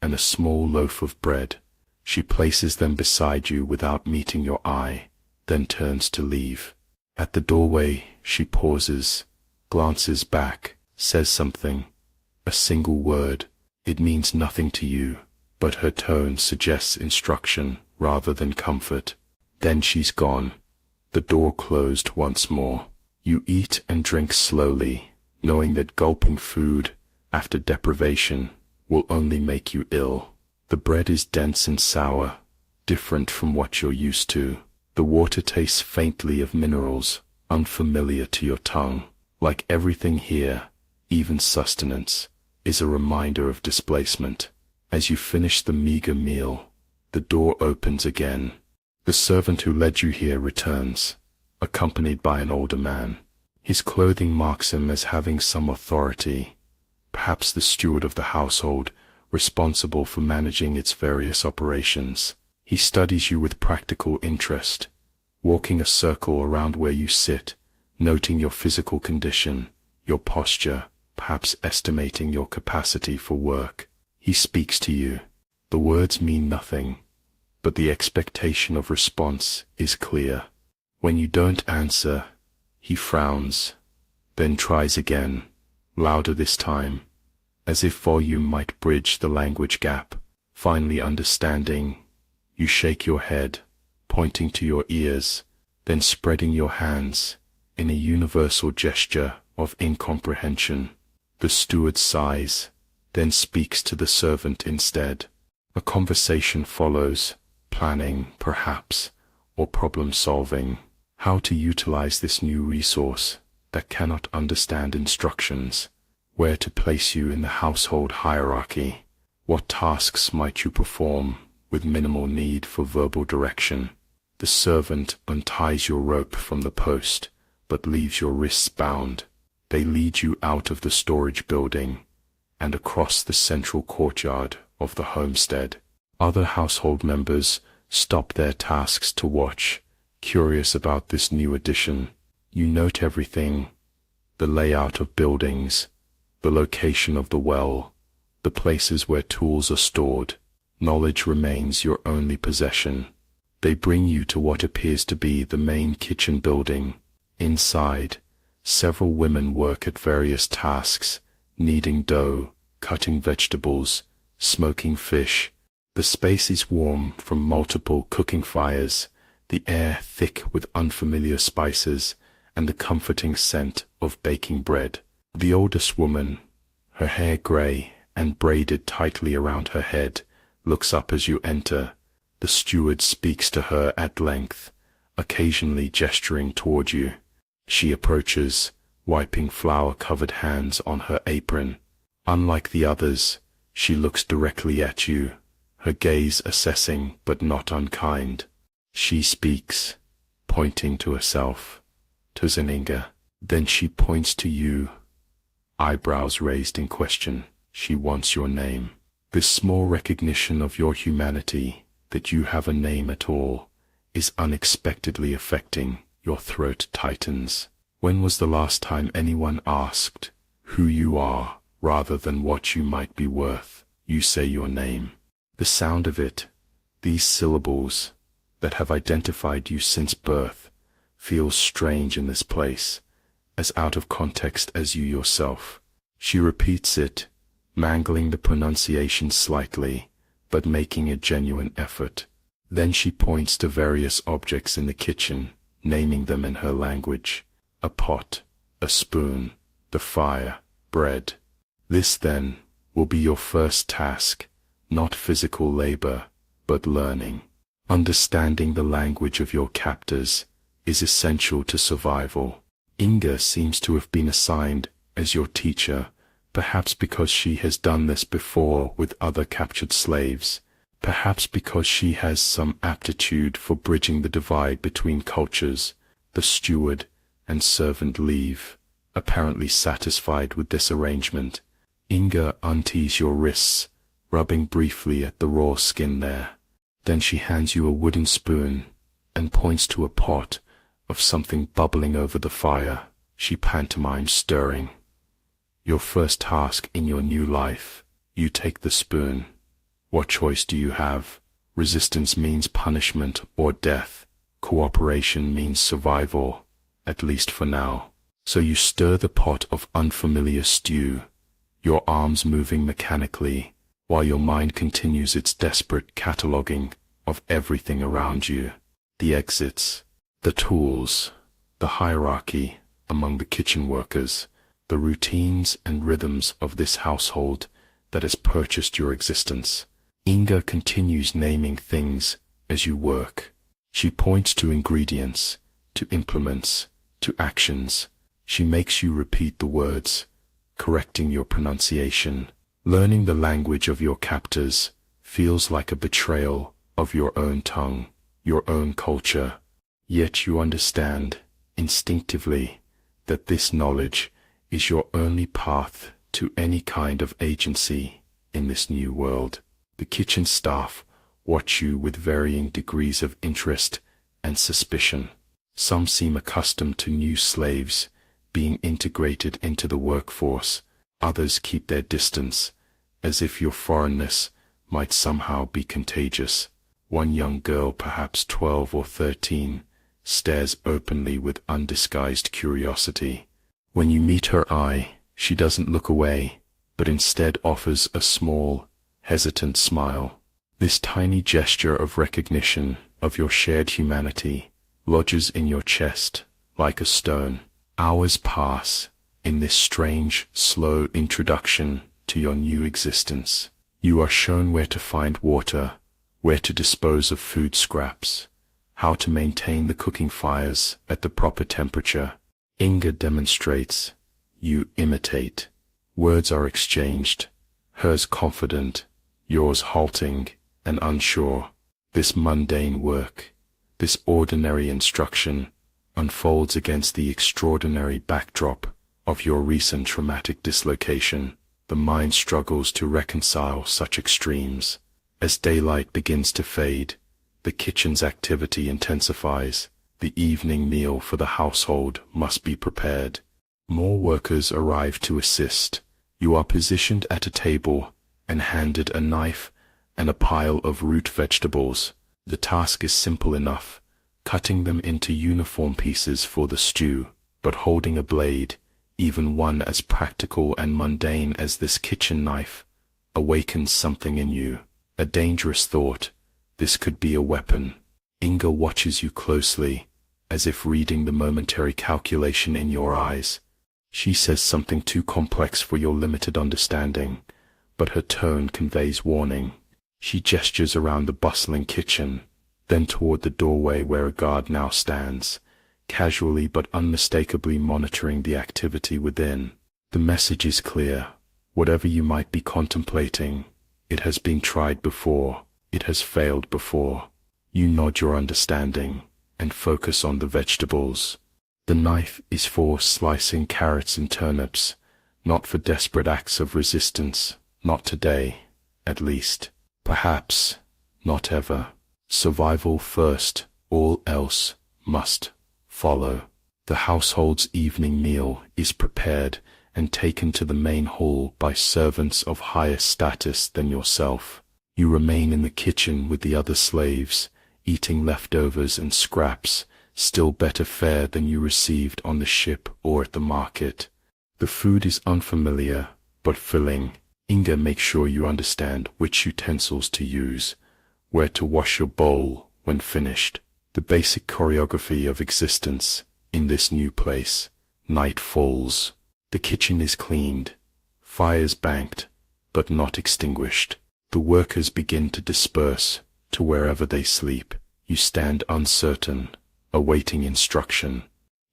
and a small loaf of bread. She places them beside you without meeting your eye, then turns to leave. At the doorway, she pauses, glances back, says something, a single word. It means nothing to you, but her tone suggests instruction rather than comfort. Then she's gone. The door closed once more. You eat and drink slowly, knowing that gulping food after deprivation will only make you ill. The bread is dense and sour, different from what you're used to. The water tastes faintly of minerals, unfamiliar to your tongue. Like everything here, even sustenance is a reminder of displacement. As you finish the meager meal, the door opens again. The servant who led you here returns, accompanied by an older man. His clothing marks him as having some authority, perhaps the steward of the household, responsible for managing its various operations. He studies you with practical interest, walking a circle around where you sit, noting your physical condition, your posture, perhaps estimating your capacity for work. He speaks to you. The words mean nothing, but the expectation of response is clear. When you don't answer, he frowns, then tries again, louder this time, as if volume might bridge the language gap. Finally understanding, you shake your head, pointing to your ears, then spreading your hands in a universal gesture of incomprehension. The steward sighs, then speaks to the servant instead. A conversation follows, planning, perhaps, or problem-solving, how to utilize this new resource that cannot understand instructions. where to place you in the household hierarchy. What tasks might you perform with minimal need for verbal direction? The servant unties your rope from the post, but leaves your wrists bound. They lead you out of the storage building and across the central courtyard of the homestead. Other household members stop their tasks to watch, curious about this new addition. You note everything: the layout of buildings, the location of the well, the places where tools are stored. Knowledge remains your only possession. They bring you to what appears to be the main kitchen building. Inside, several women work at various tasks: kneading dough, cutting vegetables, smoking fish. The space is warm from multiple cooking fires, the air thick with unfamiliar spices, and the comforting scent of baking bread. The oldest woman, her hair gray and braided tightly around her head, looks up as you enter. The steward speaks to her at length, occasionally gesturing toward you. She approaches, wiping flour-covered hands on her apron. Unlike the others, she looks directly at you, her gaze assessing but not unkind. She speaks, pointing to herself, to Zeninga. Then she points to you, eyebrows raised in question. She wants your name. This small recognition of your humanity, that you have a name at all, is unexpectedly affecting. Your throat tightens. When was the last time anyone asked who you are rather than what you might be worth? You say your name. The sound of it, these syllables that have identified you since birth, feels strange in this place, as out of context as you yourself. She repeats it, mangling the pronunciation slightly, but making a genuine effort. Then she points to various objects in the kitchen, naming them in her language: a pot, a spoon, the fire, bread. This, then, will be your first task, not physical labor, but learning. Understanding the language of your captors is essential to survival. Inga seems to have been assigned as your teacher, perhaps because she has done this before with other captured slaves, perhaps because she has some aptitude for bridging the divide between cultures. The steward and servant leave, apparently satisfied with this arrangement. Inga untees your wrists, rubbing briefly at the raw skin there. Then she hands you a wooden spoon and points to a pot of something bubbling over the fire. She pantomimes stirring. Your first task in your new life. You take the spoon. What choice do you have? Resistance means punishment or death. Cooperation means survival, at least for now. So you stir the pot of unfamiliar stew, your arms moving mechanically, while your mind continues its desperate cataloging of everything around you. The exits, the tools, the hierarchy among the kitchen workers, the routines and rhythms of this household that has purchased your existence. Inga continues naming things as you work. She points to ingredients, to implements, to actions. She makes you repeat the words, correcting your pronunciation. Learning the language of your captors feels like a betrayal of your own tongue, your own culture. Yet you understand, instinctively, that this knowledge is your only path to any kind of agency in this new world. The kitchen staff watch you with varying degrees of interest and suspicion. Some seem accustomed to new slaves being integrated into the workforce. Others keep their distance, as if your foreignness might somehow be contagious. One young girl, perhaps 12 or 13, stares openly with undisguised curiosity. When you meet her eye, she doesn't look away, but instead offers a small, hesitant smile. This tiny gesture of recognition of your shared humanity lodges in your chest like a stone. Hours pass in this strange, slow introduction to your new existence. You are shown where to find water, where to dispose of food scraps, how to maintain the cooking fires at the proper temperature. Inga demonstrates, you imitate. Words are exchanged, hers confident, yours halting and unsure. This mundane work, this ordinary instruction, unfolds against the extraordinary backdrop of your recent traumatic dislocation. The mind struggles to reconcile such extremes. As daylight begins to fade, the kitchen's activity intensifies. The evening meal for the household must be prepared. More workers arrive to assist. You are positioned at a table and handed a knife and a pile of root vegetables. The task is simple enough, cutting them into uniform pieces for the stew, but holding a blade, even one as practical and mundane as this kitchen knife, awakens something in you, a dangerous thought. This could be a weapon. Inga watches you closely, as if reading the momentary calculation in your eyes. She says something too complex for your limited understanding, but her tone conveys warning. She gestures around the bustling kitchen, then toward the doorway where a guard now stands, casually but unmistakably monitoring the activity within. The message is clear. Whatever you might be contemplating, it has been tried before, it has failed before. You nod your understanding and focus on the vegetables. The knife is for slicing carrots and turnips, not for desperate acts of resistance. Not today, at least. Perhaps not ever. Survival first, all else must follow. The household's evening meal is prepared and taken to the main hall by servants of higher status than yourself. You remain in the kitchen with the other slaves, eating leftovers and scraps, still better fare than you received on the ship or at the market. The food is unfamiliar, but filling. Inga makes sure you understand which utensils to use, where to wash your bowl when finished. The basic choreography of existence in this new place. Night falls. The kitchen is cleaned, fires banked, but not extinguished. The workers begin to disperse to wherever they sleep. You stand uncertain, awaiting instruction.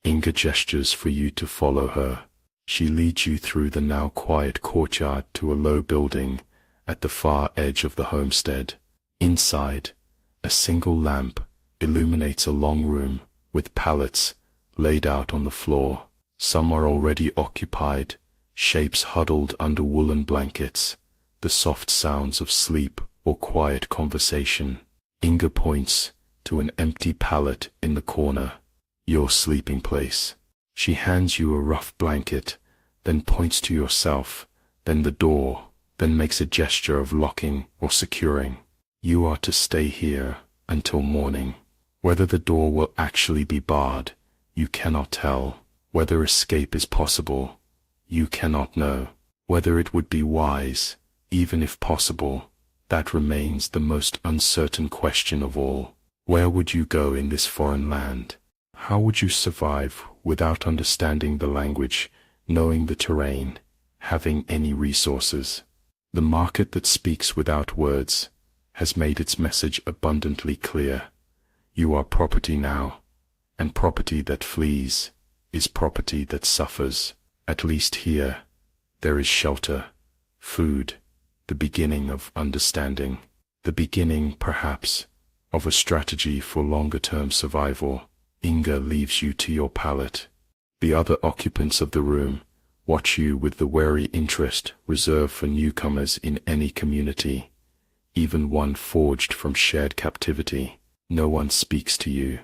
Inga gestures for you to follow her. She leads you through the now quiet courtyard to a low building at the far edge of the homestead. Inside, a single lamp illuminates a long room with pallets laid out on the floor. Some are already occupied, shapes huddled under woolen blankets, the soft sounds of sleep or quiet conversation. Inga points to an empty pallet in the corner. Your sleeping place. She hands you a rough blanket, then points to yourself, then the door, then makes a gesture of locking or securing. You are to stay here until morning. Whether the door will actually be barred, you cannot tell. Whether escape is possible, you cannot know. Whether it would be wise, even if possible, that remains the most uncertain question of all. Where would you go in this foreign land? How would you survive without understanding the language, knowing the terrain, having any resources? The market that speaks without words has made its message abundantly clear. You are property now, and property that flees is property that suffers. At least here, there is shelter, food, the beginning of understanding, the beginning, perhaps, of a strategy for longer-term survival. Inga leaves you to your pallet. The other occupants of the room watch you with the wary interest reserved for newcomers in any community, even one forged from shared captivity. No one speaks to you.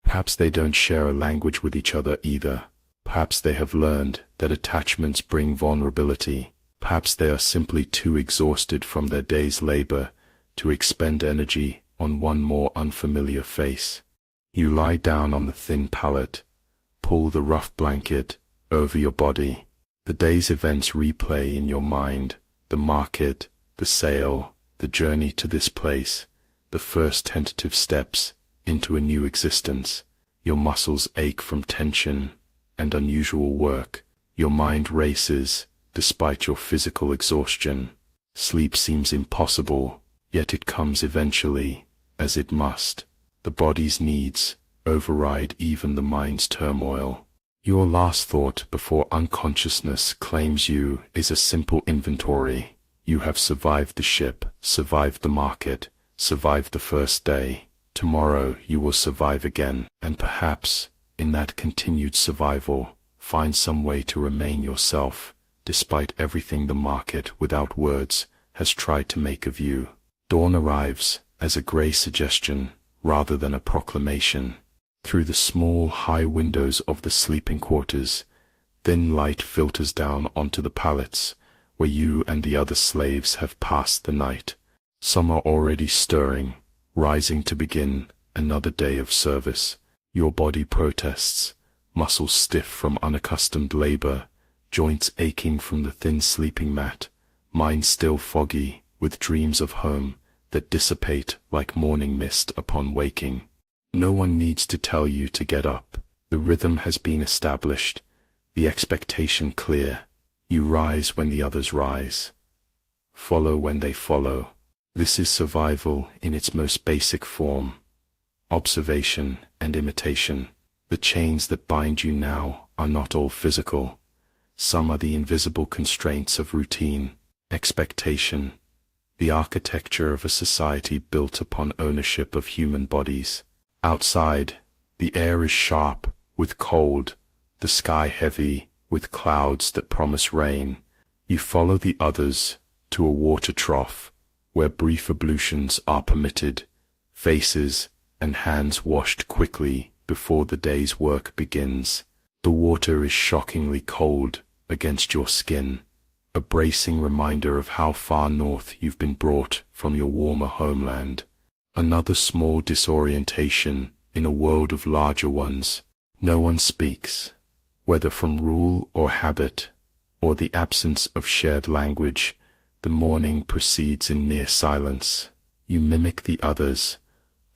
Perhaps they don't share a language with each other either. Perhaps they have learned that attachments bring vulnerability. Perhaps they are simply too exhausted from their day's labor to expend energy on one more unfamiliar face. You lie down on the thin pallet, pull the rough blanket over your body. The day's events replay in your mind: the market, the sale, the journey to this place, the first tentative steps into a new existence. Your muscles ache from tension and unusual work. Your mind races despite your physical exhaustion. Sleep seems impossible, yet it comes eventually, as it must. The body's needs override even the mind's turmoil. Your last thought before unconsciousness claims you is a simple inventory. You have survived the ship, survived the market, survived the first day. Tomorrow you will survive again, and perhaps, in that continued survival, find some way to remain yourself, despite everything the market, without words, has tried to make of you. Dawn arrives as a gray suggestion rather than a proclamation. Through the small, high windows of the sleeping quarters, thin light filters down onto the pallets where you and the other slaves have passed the night. Some are already stirring, rising to begin another day of service. Your body protests, muscles stiff from unaccustomed labor, joints aching from the thin sleeping mat, mind still foggy with dreams of home that dissipate like morning mist upon waking. No one needs to tell you to get up. The rhythm has been established, the expectation clear. You rise when the others rise. Follow when they follow. This is survival in its most basic form. Observation and imitation. The chains that bind you now are not all physical. Some are the invisible constraints of routine, expectation, the architecture of a society built upon ownership of human bodies. Outside, the air is sharp with cold, the sky heavy with clouds that promise rain. You follow the others to a water trough where brief ablutions are permitted, faces and hands washed quickly before the day's work begins. The water is shockingly cold against your skin, a bracing reminder of how far north you've been brought from your warmer homeland. Another small disorientation in a world of larger ones. No one speaks, whether from rule or habit, or the absence of shared language. The morning proceeds in near silence. You mimic the others,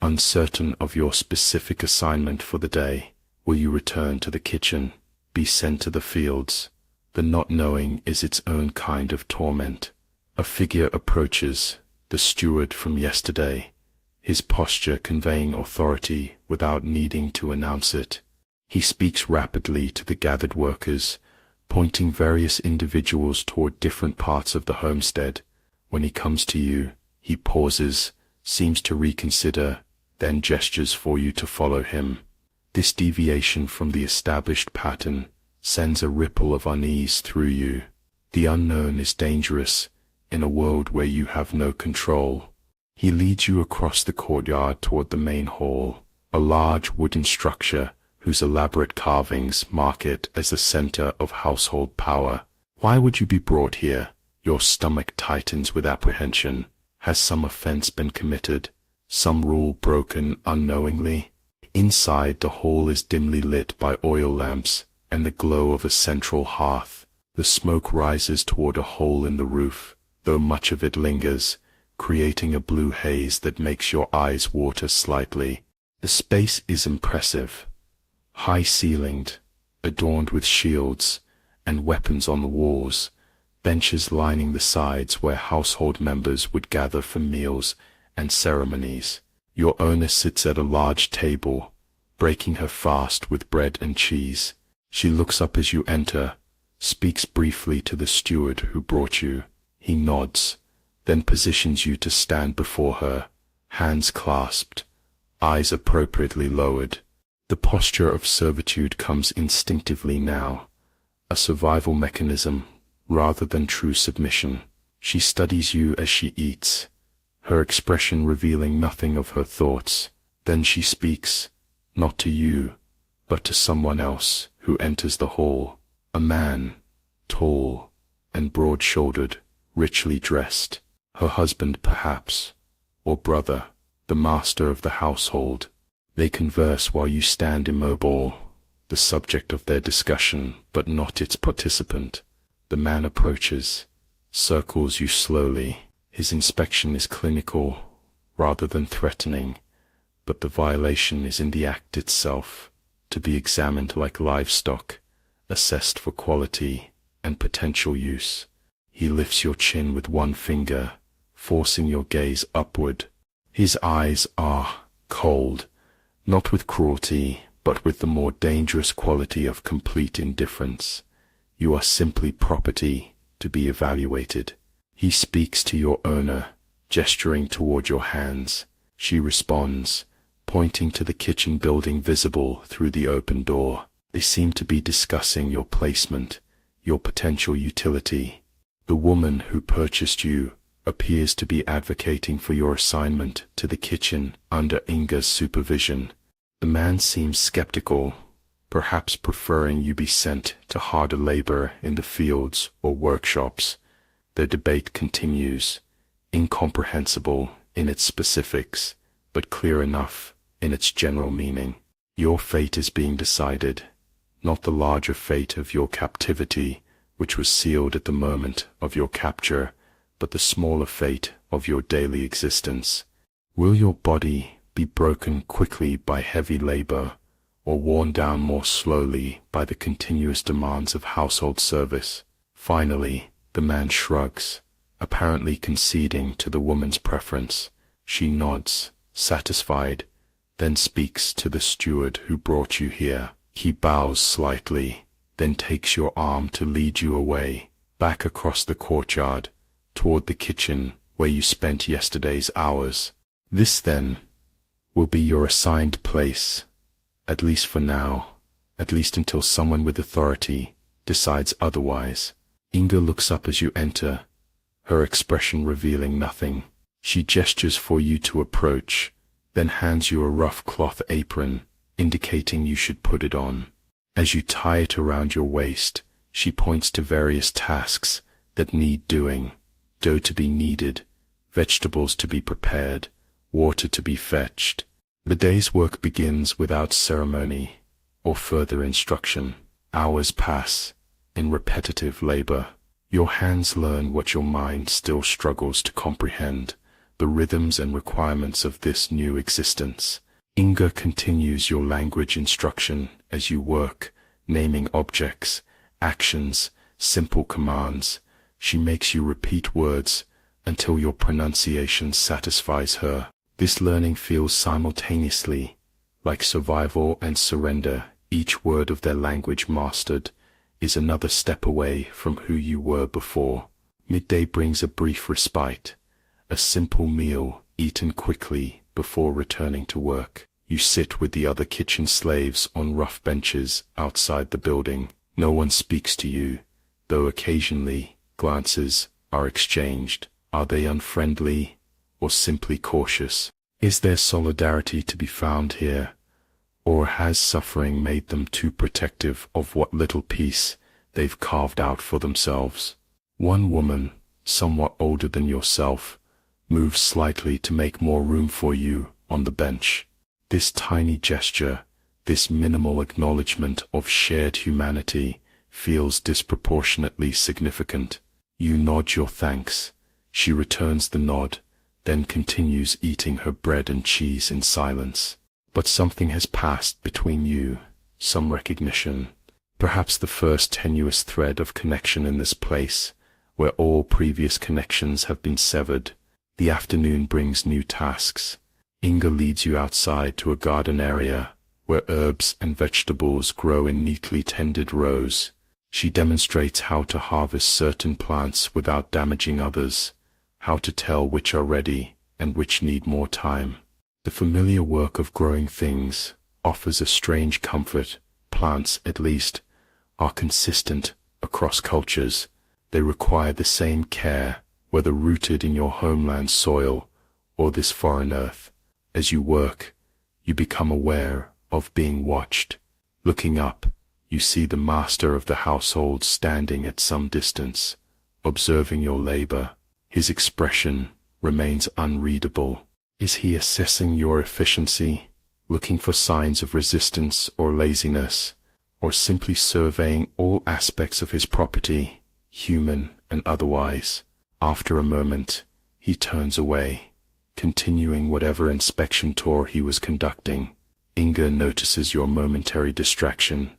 uncertain of your specific assignment for the day. Will you return to the kitchen, be sent to the fields? The not knowing is its own kind of torment. A figure approaches, the steward from yesterday, his posture conveying authority without needing to announce it. He speaks rapidly to the gathered workers, pointing various individuals toward different parts of the homestead. When he comes to you, he pauses, seems to reconsider, then gestures for you to follow him. This deviation from the established pattern sends a ripple of unease through you. The unknown is dangerous in a world where you have no control. He leads you across the courtyard toward the main hall, a large wooden structure whose elaborate carvings mark it as the center of household power. Why would you be brought here? Your stomach tightens with apprehension. Has some offense been committed? Some rule broken unknowingly? Inside, the hall is dimly lit by oil lamps and the glow of a central hearth. The smoke rises toward a hole in the roof, though much of it lingers, creating a blue haze that makes your eyes water slightly. The space is impressive, high-ceilinged, adorned with shields and weapons on the walls, benches lining the sides where household members would gather for meals and ceremonies. Your owner sits at a large table, breaking her fast with bread and cheese. She looks up as you enter, speaks briefly to the steward who brought you. He nods, then positions you to stand before her, hands clasped, eyes appropriately lowered. The posture of servitude comes instinctively now, a survival mechanism rather than true submission. She studies you as she eats, her expression revealing nothing of her thoughts. Then she speaks, not to you, but to someone else who enters the hall, a man, tall and broad-shouldered, richly dressed. Her husband perhaps, or brother, the master of the household. They converse while you stand immobile, the subject of their discussion but not its participant. The man approaches, circles you slowly. His inspection is clinical rather than threatening, but the violation is in the act itself, to be examined like livestock, assessed for quality and potential use. He lifts your chin with one finger, forcing your gaze upward. His eyes are cold, not with cruelty, but with the more dangerous quality of complete indifference. You are simply property to be evaluated. He speaks to your owner, gesturing toward your hands. She responds, pointing to the kitchen building visible through the open door. They seem to be discussing your placement, your potential utility. The woman who purchased you appears to be advocating for your assignment to the kitchen under Inga's supervision. The man seems skeptical, perhaps preferring you be sent to harder labor in the fields or workshops. The debate continues, incomprehensible in its specifics, but clear enough in its general meaning. Your fate is being decided, not the larger fate of your captivity, which was sealed at the moment of your capture, but the smaller fate of your daily existence. Will your body be broken quickly by heavy labor, or worn down more slowly by the continuous demands of household service? Finally, the man shrugs, apparently conceding to the woman's preference. She nods, satisfied, then speaks to the steward who brought you here. He bows slightly, then takes your arm to lead you away, back across the courtyard, toward the kitchen where you spent yesterday's hours. This, then, will be your assigned place, at least for now, at least until someone with authority decides otherwise. Inga looks up as you enter, her expression revealing nothing. She gestures for you to approach, then hands you a rough cloth apron, indicating you should put it on. As you tie it around your waist, she points to various tasks that need doing: dough to be kneaded, vegetables to be prepared, water to be fetched. The day's work begins without ceremony or further instruction. Hours pass in repetitive labor. Your hands learn what your mind still struggles to comprehend, the rhythms and requirements of this new existence. Inga continues your language instruction as you work, naming objects, actions, simple commands. She makes you repeat words until your pronunciation satisfies her. This learning feels simultaneously like survival and surrender. Each word of their language mastered is another step away from who you were before. Midday brings a brief respite, a simple meal eaten quickly before returning to work. You sit with the other kitchen slaves on rough benches outside the building. No one speaks to you, though occasionally glances are exchanged. Are they unfriendly or simply cautious? Is there solidarity to be found here, or has suffering made them too protective of what little peace they've carved out for themselves? One woman, somewhat older than yourself, moves slightly to make more room for you on the bench. This tiny gesture, this minimal acknowledgement of shared humanity, feels disproportionately significant. You nod your thanks. She returns the nod, then continues eating her bread and cheese in silence. But something has passed between you, some recognition, perhaps the first tenuous thread of connection in this place, where all previous connections have been severed. The afternoon brings new tasks. Inga leads you outside to a garden area, where herbs and vegetables grow in neatly tended rows. She demonstrates how to harvest certain plants without damaging others, how to tell which are ready and which need more time. The familiar work of growing things offers a strange comfort. Plants, at least, are consistent across cultures. They require the same care, whether rooted in your homeland soil or this foreign earth. As you work, you become aware of being watched. Looking up, you see the master of the household standing at some distance, observing your labor. His expression remains unreadable. Is he assessing your efficiency, looking for signs of resistance or laziness, or simply surveying all aspects of his property, human and otherwise? After a moment, he turns away, continuing whatever inspection tour he was conducting. Inga notices your momentary distraction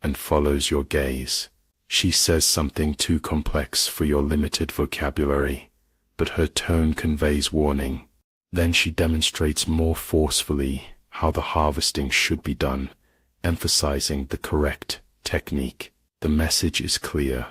and follows your gaze. She says something too complex for your limited vocabulary, but her tone conveys warning. Then she demonstrates more forcefully how the harvesting should be done, emphasizing the correct technique. The message is clear.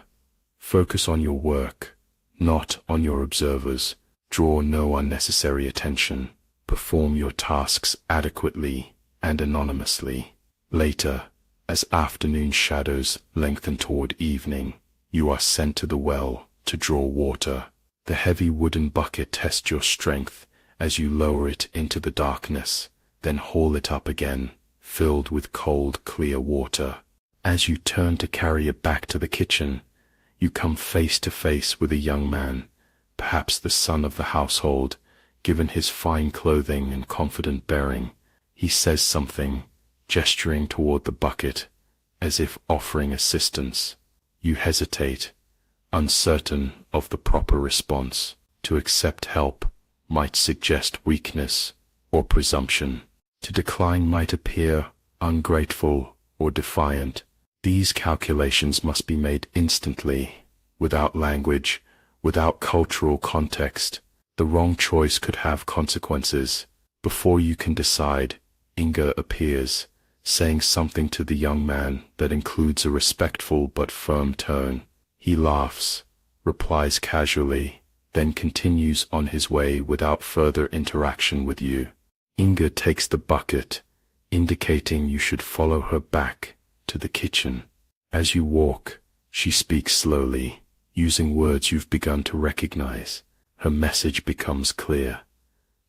Focus on your work, not on your observers. Draw no unnecessary attention. Perform your tasks adequately and anonymously. Later, as afternoon shadows lengthen toward evening, you are sent to the well to draw water. The heavy wooden bucket tests your strength as you lower it into the darkness, then haul it up again, filled with cold, clear water. As you turn to carry it back to the kitchen, you come face to face with a young man, perhaps the son of the household. Given his fine clothing and confident bearing, he says something, gesturing toward the bucket, as if offering assistance. You hesitate, uncertain of the proper response. To accept help might suggest weakness or presumption. To decline might appear ungrateful or defiant. These calculations must be made instantly, without language, without cultural context. The wrong choice could have consequences. Before you can decide, Inga appears, saying something to the young man that includes a respectful but firm tone. He laughs, replies casually, then continues on his way without further interaction with you. Inga takes the bucket, indicating you should follow her back to the kitchen. As you walk, she speaks slowly, using words you've begun to recognize. Her message becomes clear.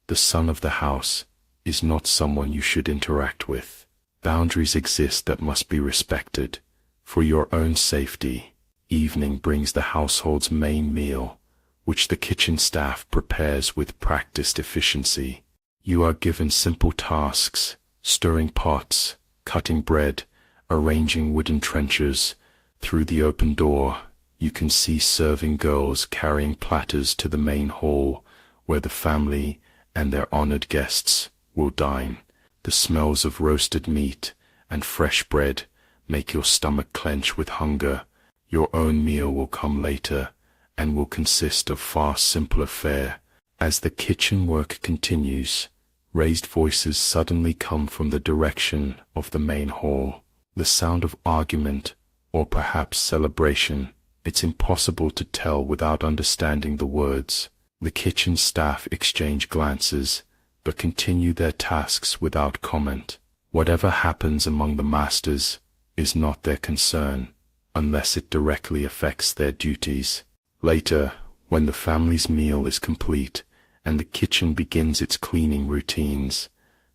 The son of the house is not someone you should interact with. Boundaries exist that must be respected. For your own safety, evening brings the household's main meal, which the kitchen staff prepares with practiced efficiency. You are given simple tasks, stirring pots, cutting bread, arranging wooden trenchers. Through the open door, you can see serving girls carrying platters to the main hall, where the family and their honored guests will dine. The smells of roasted meat and fresh bread make your stomach clench with hunger. Your own meal will come later and will consist of far simpler fare. As the kitchen work continues, raised voices suddenly come from the direction of the main hall. The sound of argument, or perhaps celebration. It's impossible to tell without understanding the words. The kitchen staff exchange glances, but continue their tasks without comment. Whatever happens among the masters is not their concern, unless it directly affects their duties. Later, when the family's meal is complete and the kitchen begins its cleaning routines,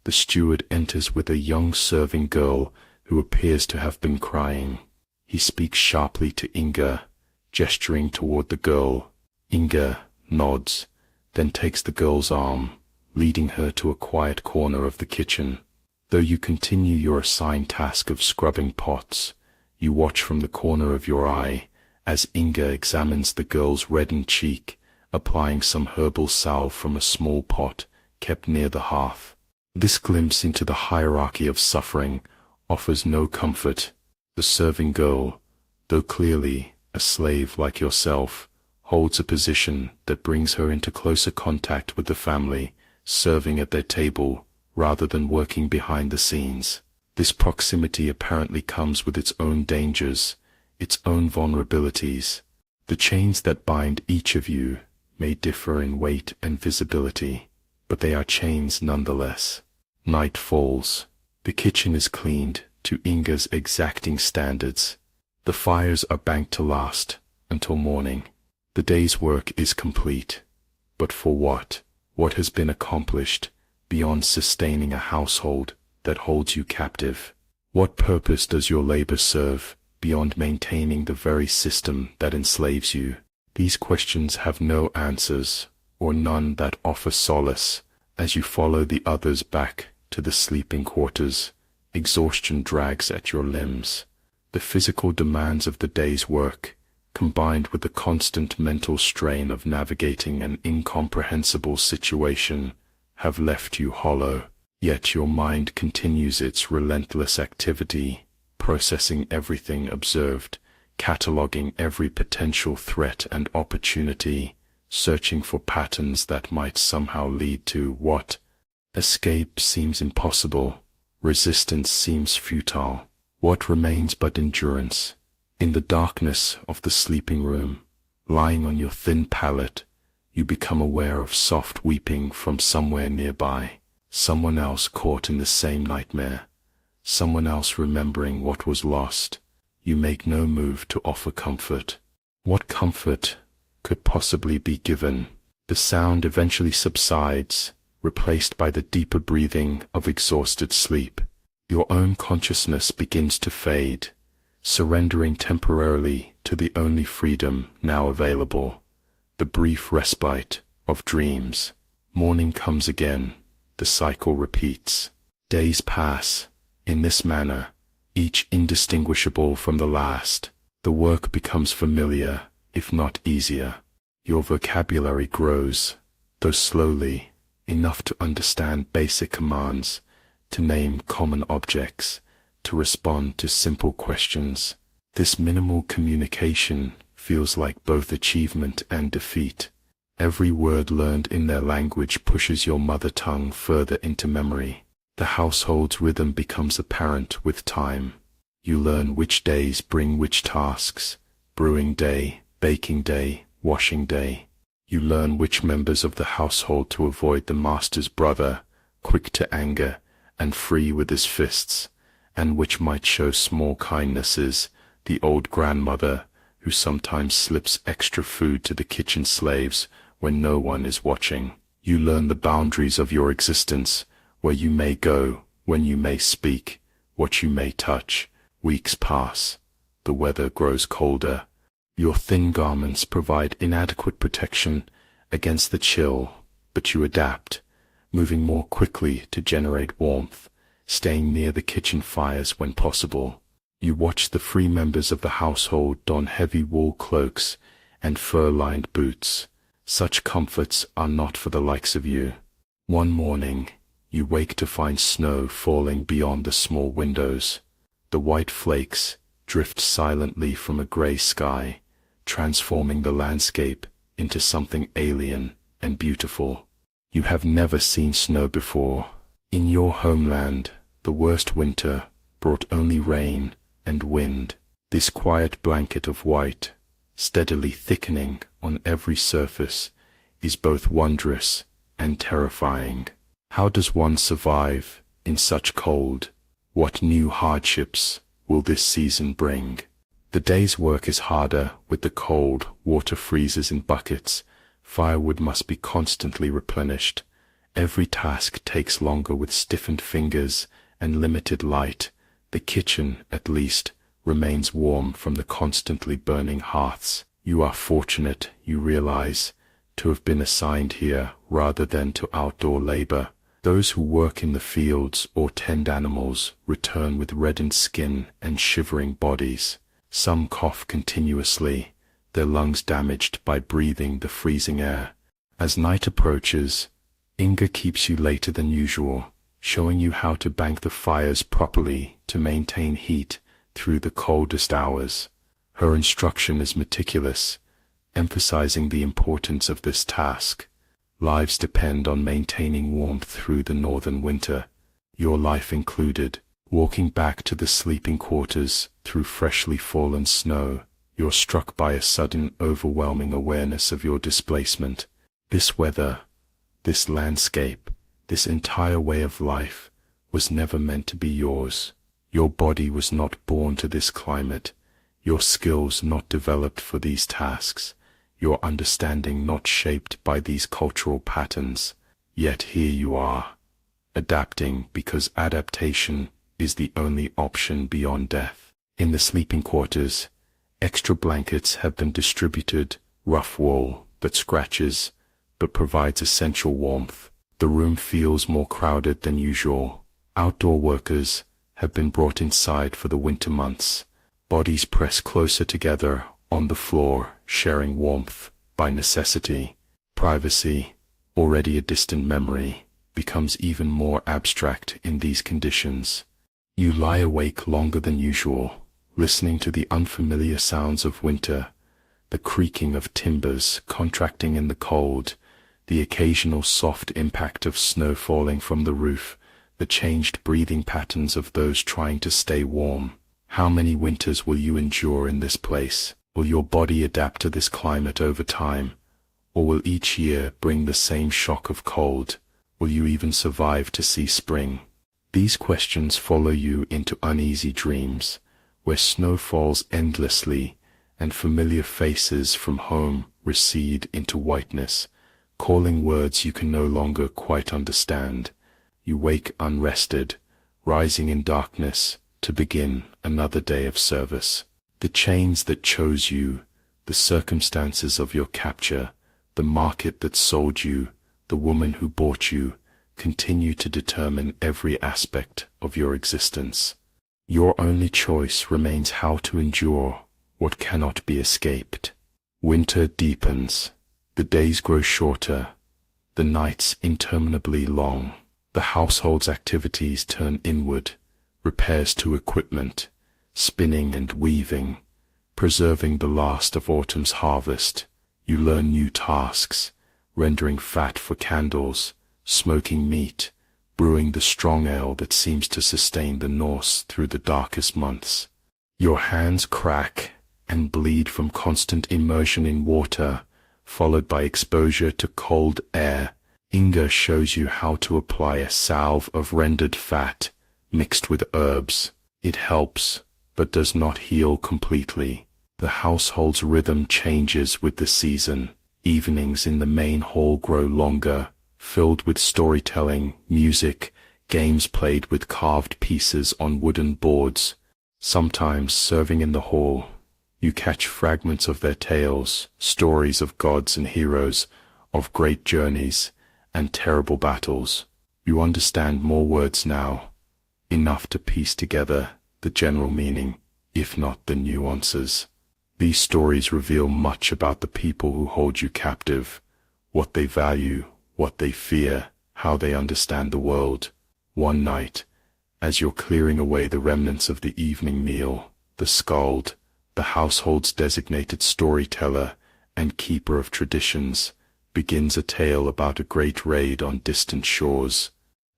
the steward enters with a young serving girl who appears to have been crying. He speaks sharply to Inga, gesturing toward the girl. Inga nods, then takes the girl's arm, leading her to a quiet corner of the kitchen. Though you continue your assigned task of scrubbing pots, you watch from the corner of your eye as Inga examines the girl's reddened cheek, applying some herbal salve from a small pot kept near the hearth. This glimpse into the hierarchy of suffering offers no comfort. The serving girl, though clearly a slave like yourself, holds a position that brings her into closer contact with the family, serving at their table rather than working behind the scenes. This proximity apparently comes with its own dangers, its own vulnerabilities. The chains that bind each of you may differ in weight and visibility, but they are chains nonetheless. Night falls. The kitchen is cleaned to Inga's exacting standards. The fires are banked to last until morning. The day's work is complete. But for what? What has been accomplished beyond sustaining a household that holds you captive? What purpose does your labor serve beyond maintaining the very system that enslaves you? These questions have no answers, or none that offer solace. As you follow the others back to the sleeping quarters, exhaustion drags at your limbs. The physical demands of the day's work, combined with the constant mental strain of navigating an incomprehensible situation, have left you hollow. Yet your mind continues its relentless activity, processing everything observed, cataloging every potential threat and opportunity, searching for patterns that might somehow lead to what? Escape seems impossible. Resistance seems futile. What remains but endurance? In the darkness of the sleeping room, lying on your thin pallet, you become aware of soft weeping from somewhere nearby. Someone else caught in the same nightmare. Someone else remembering what was lost. You make no move to offer comfort. What comfort could possibly be given? The sound eventually subsides, replaced by the deeper breathing of exhausted sleep. Your own consciousness begins to fade, surrendering temporarily to the only freedom now available, the brief respite of dreams. Morning comes again, the cycle repeats. Days pass, in this manner, each indistinguishable from the last. The work becomes familiar, if not easier. Your vocabulary grows, though slowly, enough to understand basic commands, to name common objects, to respond to simple questions. This minimal communication feels like both achievement and defeat. Every word learned in their language pushes your mother tongue further into memory. The household's rhythm becomes apparent with time. You learn which days bring which tasks: brewing day, baking day, washing day. You learn which members of the household to avoid: the master's brother, quick to anger and free with his fists, and which might show small kindnesses: the old grandmother, who sometimes slips extra food to the kitchen slaves when no one is watching. You learn the boundaries of your existence, where you may go, when you may speak, what you may touch. Weeks pass. The weather grows colder. Your thin garments provide inadequate protection against the chill, but you adapt, moving more quickly to generate warmth, staying near the kitchen fires when possible. You watch the free members of the household don heavy wool cloaks and fur-lined boots. Such comforts are not for the likes of you. One morning, you wake to find snow falling beyond the small windows. The white flakes drift silently from a gray sky, transforming the landscape into something alien and beautiful. You have never seen snow before. In your homeland, the worst winter brought only rain and wind. This quiet blanket of white, steadily thickening on every surface, is both wondrous and terrifying. How does one survive in such cold? What new hardships will this season bring? The day's work is harder with the cold. Water freezes in buckets. Firewood must be constantly replenished. Every task takes longer with stiffened fingers and limited light. The kitchen, at least, remains warm from the constantly burning hearths. You are fortunate, you realize, to have been assigned here rather than to outdoor labor. Those who work in the fields or tend animals return with reddened skin and shivering bodies. Some cough continuously, their lungs damaged by breathing the freezing air. As night approaches, Inga keeps you later than usual, showing you how to bank the fires properly to maintain heat through the coldest hours. Her instruction is meticulous, emphasizing the importance of this task. Lives depend on maintaining warmth through the northern winter, your life included. Walking back to the sleeping quarters through freshly fallen snow, you're struck by a sudden overwhelming awareness of your displacement. This weather, this landscape, this entire way of life was never meant to be yours. Your body was not born to this climate, your skills not developed for these tasks, your understanding not shaped by these cultural patterns. Yet here you are, adapting because adaptation is the only option beyond death. In the sleeping quarters, extra blankets have been distributed, rough wool that scratches but provides essential warmth. The room feels more crowded than usual. Outdoor workers have been brought inside for the winter months. Bodies press closer together on the floor, sharing warmth by necessity. Privacy, already a distant memory, becomes even more abstract in these conditions. You lie awake longer than usual, listening to the unfamiliar sounds of winter, the creaking of timbers contracting in the cold, the occasional soft impact of snow falling from the roof, the changed breathing patterns of those trying to stay warm. How many winters will you endure in this place? Will your body adapt to this climate over time? Or will each year bring the same shock of cold? Will you even survive to see spring? These questions follow you into uneasy dreams, where snow falls endlessly and familiar faces from home recede into whiteness, calling words you can no longer quite understand. You wake unrested, rising in darkness to begin another day of service. The chains that chose you, the circumstances of your capture, the market that sold you, the woman who bought you, continue to determine every aspect of your existence. Your only choice remains how to endure what cannot be escaped. Winter deepens. The days grow shorter, the nights interminably long. The household's activities turn inward, repairs to equipment, spinning and weaving, preserving the last of autumn's harvest. You learn new tasks, rendering fat for candles, smoking meat, brewing the strong ale that seems to sustain the Norse through the darkest months. Your hands crack and bleed from constant immersion in water, followed by exposure to cold air. Inga shows you how to apply a salve of rendered fat mixed with herbs. It helps, but does not heal completely. The household's rhythm changes with the season. Evenings in the main hall grow longer, filled with storytelling, music, games played with carved pieces on wooden boards. Sometimes serving in the hall, you catch fragments of their tales, stories of gods and heroes, of great journeys and terrible battles. You understand more words now, enough to piece together the general meaning, if not the nuances. These stories reveal much about the people who hold you captive, what they value, what they fear, how they understand the world. One night, as you're clearing away the remnants of the evening meal, the skald, the household's designated storyteller and keeper of traditions, begins a tale about a great raid on distant shores.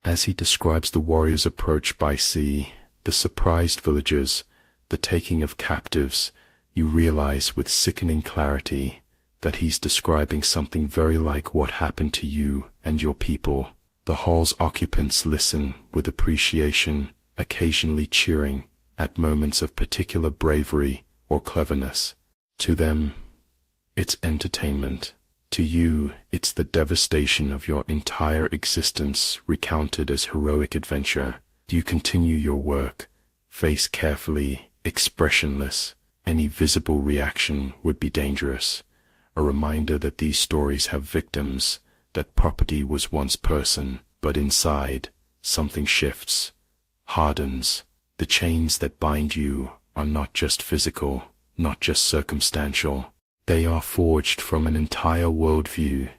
As he describes the warriors' approach by sea, the surprised villagers, the taking of captives, you realize with sickening clarity that he's describing something very like what happened to you and your people. The hall's occupants listen with appreciation, occasionally cheering at moments of particular bravery or cleverness. To them, it's entertainment. To you, it's the devastation of your entire existence recounted as heroic adventure. You continue your work, face carefully, expressionless. Any visible reaction would be dangerous. A reminder that these stories have victims, that property was once person, but inside, something shifts, hardens. The chains that bind you are not just physical, not just circumstantial. They are forged from an entire worldview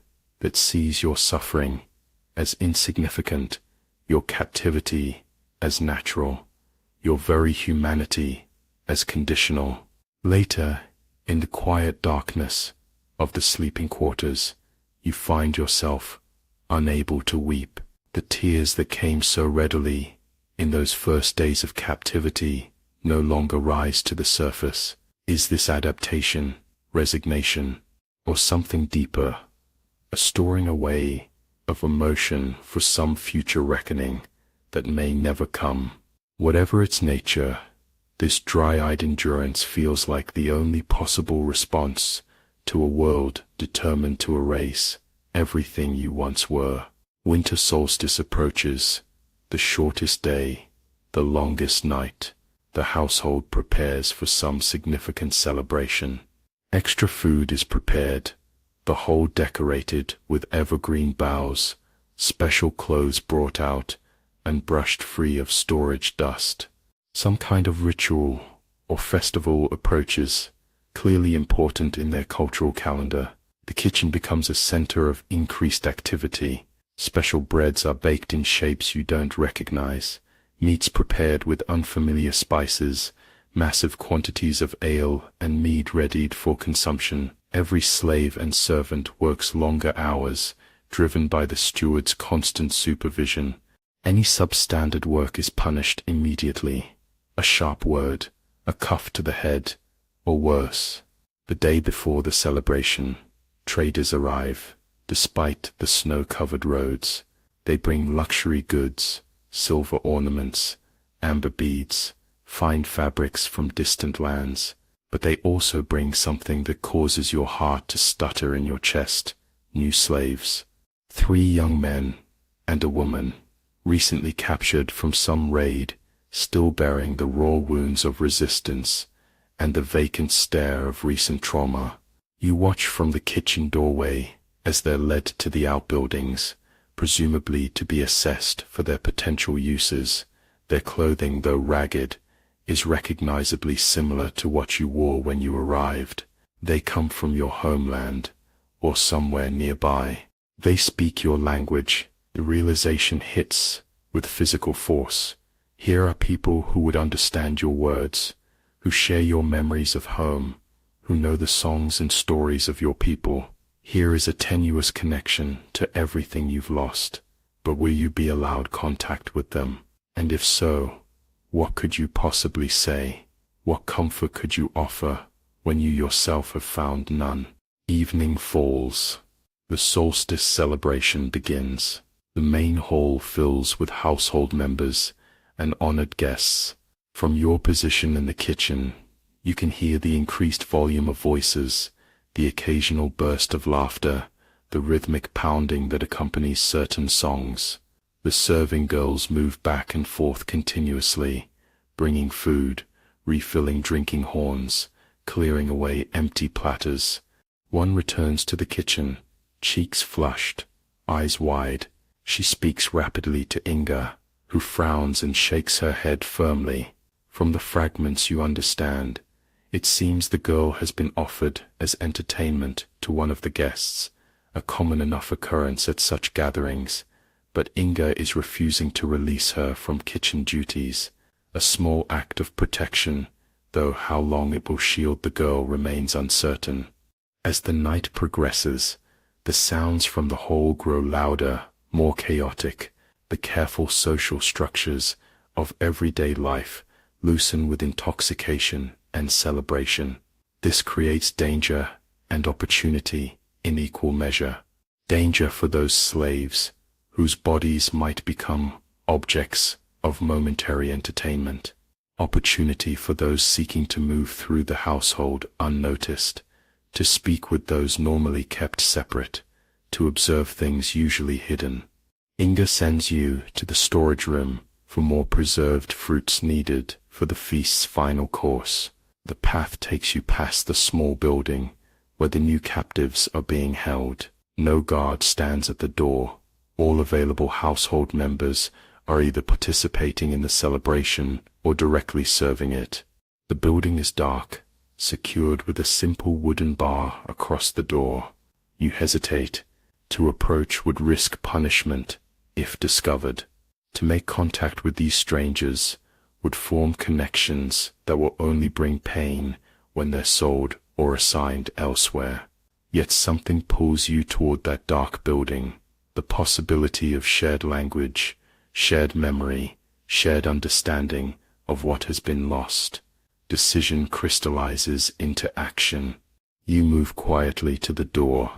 that sees your suffering as insignificant, your captivity as natural, your very humanity as conditional. Later, in the quiet darkness of the sleeping quarters, you find yourself unable to weep. The tears that came so readily in those first days of captivity no longer rise to the surface. Is this adaptation, resignation, or something deeper, a storing away of emotion for some future reckoning that may never come? Whatever its nature, this dry-eyed endurance feels like the only possible response to a world determined to erase everything you once were. Winter solstice approaches, the shortest day, the longest night. The household prepares for some significant celebration. Extra food is prepared, the hall decorated with evergreen boughs, special clothes brought out and brushed free of storage dust. Some kind of ritual or festival approaches, clearly important in their cultural calendar. The kitchen becomes a center of increased activity. Special breads are baked in shapes you don't recognize, meats prepared with unfamiliar spices, massive quantities of ale and mead readied for consumption. Every slave and servant works longer hours, driven by the steward's constant supervision. Any substandard work is punished immediately. A sharp word, a cuff to the head, or worse. The day before the celebration, traders arrive. Despite the snow-covered roads, they bring luxury goods, silver ornaments, amber beads, fine fabrics from distant lands, but they also bring something that causes your heart to stutter in your chest: new slaves. 3 young men and a woman, recently captured from some raid, still bearing the raw wounds of resistance and the vacant stare of recent trauma. You watch from the kitchen doorway as they're led to the outbuildings, presumably to be assessed for their potential uses. Their clothing, though ragged, is recognizably similar to what you wore when you arrived. They come from your homeland, or somewhere nearby. They speak your language. The realization hits with physical force. Here are people who would understand your words, who share your memories of home, who know the songs and stories of your people. Here is a tenuous connection to everything you've lost. But will you be allowed contact with them? And if so, what could you possibly say? What comfort could you offer when you yourself have found none? Evening falls. The solstice celebration begins. The main hall fills with household members and honored guests. From your position in the kitchen, you can hear the increased volume of voices, the occasional burst of laughter, the rhythmic pounding that accompanies certain songs. The serving girls move back and forth continuously, bringing food, refilling drinking horns, clearing away empty platters. One returns to the kitchen, cheeks flushed, eyes wide. She speaks rapidly to Inga, who frowns and shakes her head firmly. From the fragments you understand, it seems the girl has been offered as entertainment to one of the guests, a common enough occurrence at such gatherings, but Inga is refusing to release her from kitchen duties, a small act of protection, though how long it will shield the girl remains uncertain. As the night progresses, the sounds from the hall grow louder, more chaotic. The careful social structures of everyday life loosen with intoxication and celebration. This creates danger and opportunity in equal measure. Danger for those slaves whose bodies might become objects of momentary entertainment. Opportunity for those seeking to move through the household unnoticed, to speak with those normally kept separate, to observe things usually hidden. Inga sends you to the storage room for more preserved fruits needed for the feast's final course. The path takes you past the small building where the new captives are being held. No guard stands at the door. All available household members are either participating in the celebration or directly serving it. The building is dark, secured with a simple wooden bar across the door. You hesitate. To approach would risk punishment if discovered. To make contact with these strangers would form connections that will only bring pain when they're sold or assigned elsewhere. Yet something pulls you toward that dark building, the possibility of shared language, shared memory, shared understanding of what has been lost. Decision crystallizes into action. You move quietly to the door,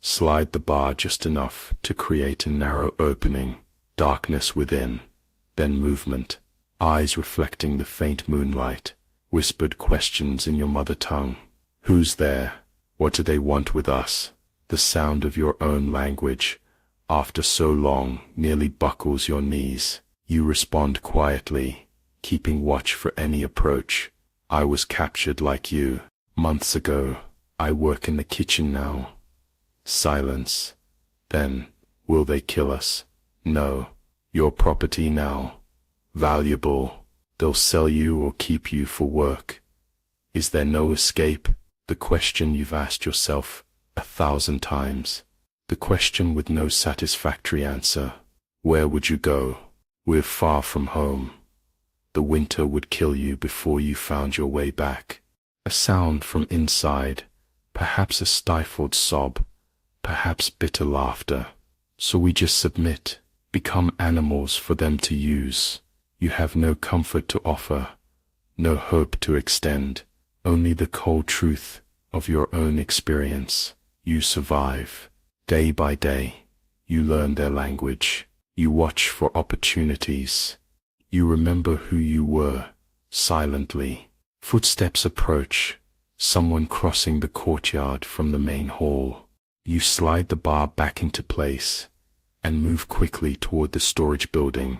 slide the bar just enough to create a narrow opening, darkness within, then movement, eyes reflecting the faint moonlight, whispered questions in your mother tongue. Who's there? What do they want with us? The sound of your own language, after so long, nearly buckles your knees. You respond quietly, keeping watch for any approach. I was captured like you, months ago. I work in the kitchen now. Silence. Then, will they kill us? No. Your property now. Valuable. They'll sell you or keep you for work. Is there no escape? The question you've asked yourself 1,000 times. The question with no satisfactory answer. Where would you go? We're far from home. The winter would kill you before you found your way back. A sound from inside, perhaps a stifled sob, perhaps bitter laughter. So we just submit. become animals for them to use. You have no comfort to offer, no hope to extend, only the cold truth of your own experience. You survive. Day by day, you learn their language. You watch for opportunities. You remember who you were, silently. Footsteps approach, someone crossing the courtyard from the main hall. You slide the bar back into place and move quickly toward the storage building,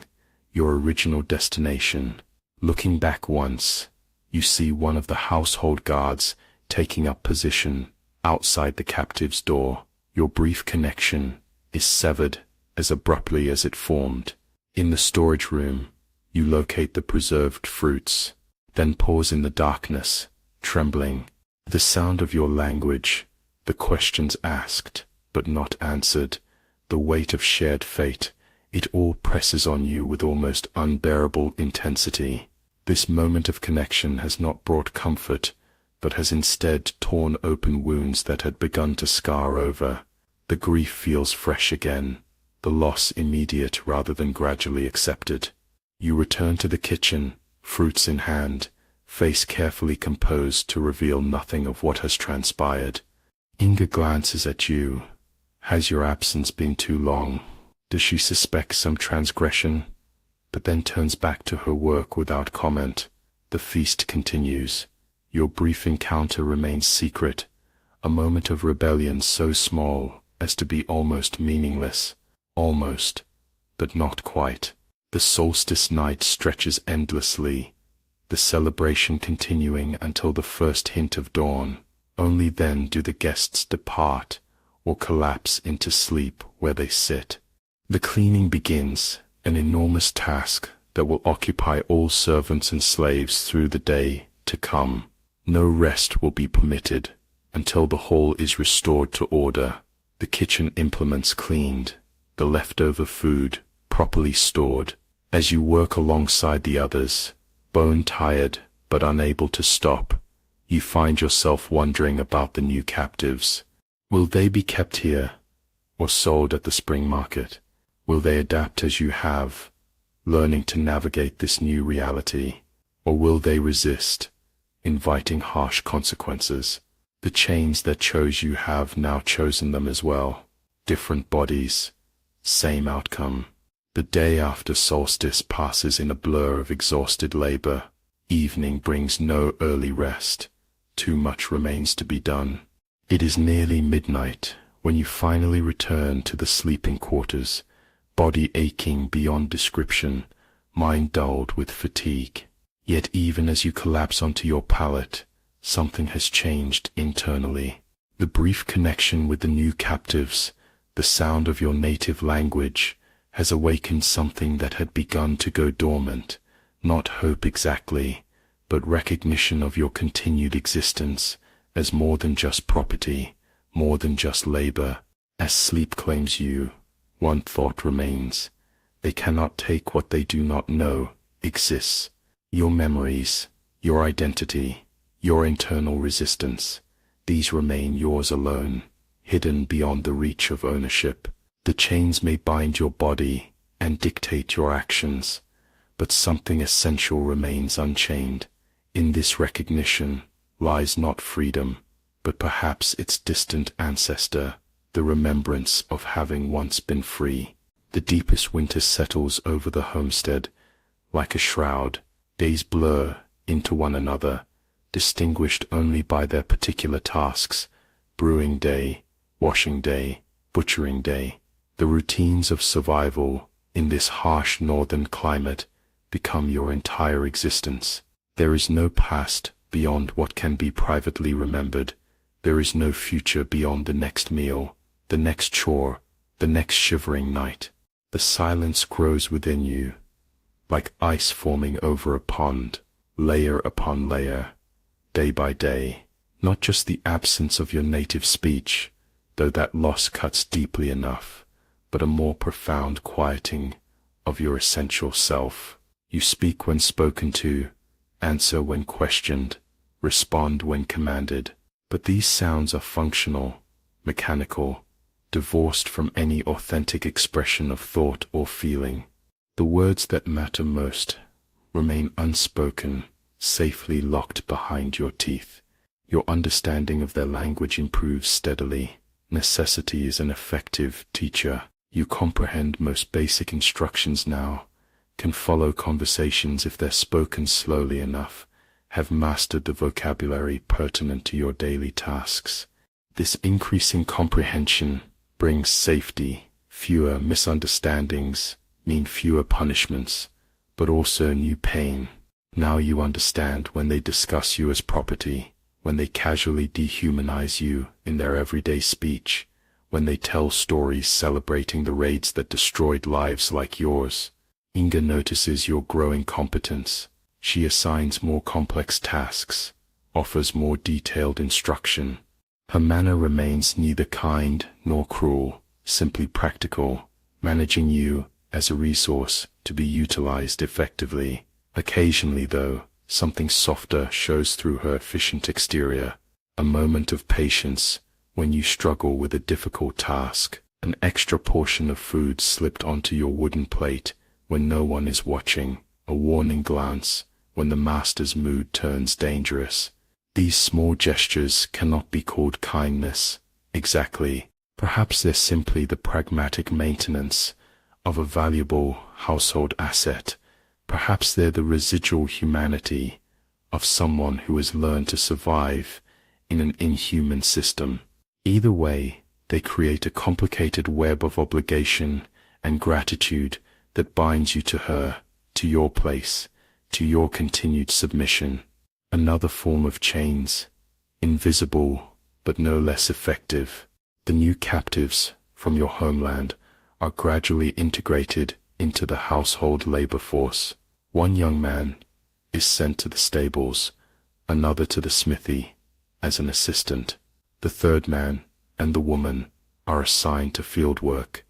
your original destination. Looking back once, you see one of the household guards taking up position outside the captive's door. Your brief connection is severed as abruptly as it formed. In the storage room, you locate the preserved fruits, then pause in the darkness, trembling. The sound of your language, the questions asked but not answered, the weight of shared fate, it all presses on you with almost unbearable intensity. This moment of connection has not brought comfort, but has instead torn open wounds that had begun to scar over. The grief feels fresh again, the loss immediate rather than gradually accepted. You return to the kitchen, fruits in hand, face carefully composed to reveal nothing of what has transpired. Inga glances at you. Has your absence been too long? Does she suspect some transgression? But then turns back to her work without comment. The feast continues. Your brief encounter remains secret, a moment of rebellion so small as to be almost meaningless. Almost, but not quite. The solstice night stretches endlessly, the celebration continuing until the first hint of dawn. Only then do the guests depart or collapse into sleep where they sit. The cleaning begins, an enormous task that will occupy all servants and slaves through the day to come. No rest will be permitted until the hall is restored to order, the kitchen implements cleaned, the leftover food properly stored. As you work alongside the others, bone-tired but unable to stop, you find yourself wondering about the new captives. Will they be kept here, or sold at the spring market? Will they adapt as you have, learning to navigate this new reality? Or will they resist, inviting harsh consequences? The chains that chose you have now chosen them as well. Different bodies, same outcome. The day after solstice passes in a blur of exhausted labor. Evening brings no early rest. Too much remains to be done. It is nearly midnight when you finally return to the sleeping quarters, body aching beyond description, mind dulled with fatigue. Yet even as you collapse onto your pallet, something has changed internally. The brief connection with the new captives, the sound of your native language, has awakened something that had begun to go dormant. Not hope exactly, but recognition of your continued existence as more than just property, more than just labor. As sleep claims you, one thought remains. They cannot take what they do not know exists. Your memories, your identity, your internal resistance, these remain yours alone, hidden beyond the reach of ownership. The chains may bind your body and dictate your actions, but something essential remains unchained. In this recognition lies not freedom, but perhaps its distant ancestor, the remembrance of having once been free. The deepest winter settles over the homestead, like a shroud. Days blur into one another, distinguished only by their particular tasks: brewing day, washing day, butchering day. The routines of survival in this harsh northern climate become your entire existence. There is no past beyond what can be privately remembered. There is no future beyond the next meal, the next chore, the next shivering night. The silence grows within you, like ice forming over a pond, layer upon layer, day by day. Not just the absence of your native speech, though that loss cuts deeply enough, but a more profound quieting of your essential self. You speak when spoken to, answer when questioned, respond when commanded. But these sounds are functional, mechanical. divorced from any authentic expression of thought or feeling. The words that matter most remain unspoken, safely locked behind your teeth. Your understanding of their language improves steadily. Necessity is an effective teacher. You comprehend most basic instructions now, can follow conversations if they're spoken slowly enough, have mastered the vocabulary pertinent to your daily tasks. This increasing comprehension brings safety. Fewer misunderstandings mean fewer punishments, but also new pain. Now you understand when they discuss you as property, when they casually dehumanize you in their everyday speech, when they tell stories celebrating the raids that destroyed lives like yours. Inga notices your growing competence. She assigns more complex tasks, offers more detailed instruction. Her manner remains neither kind nor cruel, simply practical, managing you as a resource to be utilized effectively. Occasionally, though, something softer shows through her efficient exterior, a moment of patience when you struggle with a difficult task, an extra portion of food slipped onto your wooden plate when no one is watching, a warning glance when the master's mood turns dangerous. These small gestures cannot be called kindness, exactly. Perhaps they're simply the pragmatic maintenance of a valuable household asset. Perhaps they're the residual humanity of someone who has learned to survive in an inhuman system. Either way, they create a complicated web of obligation and gratitude that binds you to her, to your place, to your continued submission. Another form of chains, invisible but no less effective. The new captives from your homeland are gradually integrated into the household labor force. One young man is sent to the stables, another to the smithy as an assistant. The third man and the woman are assigned to field work,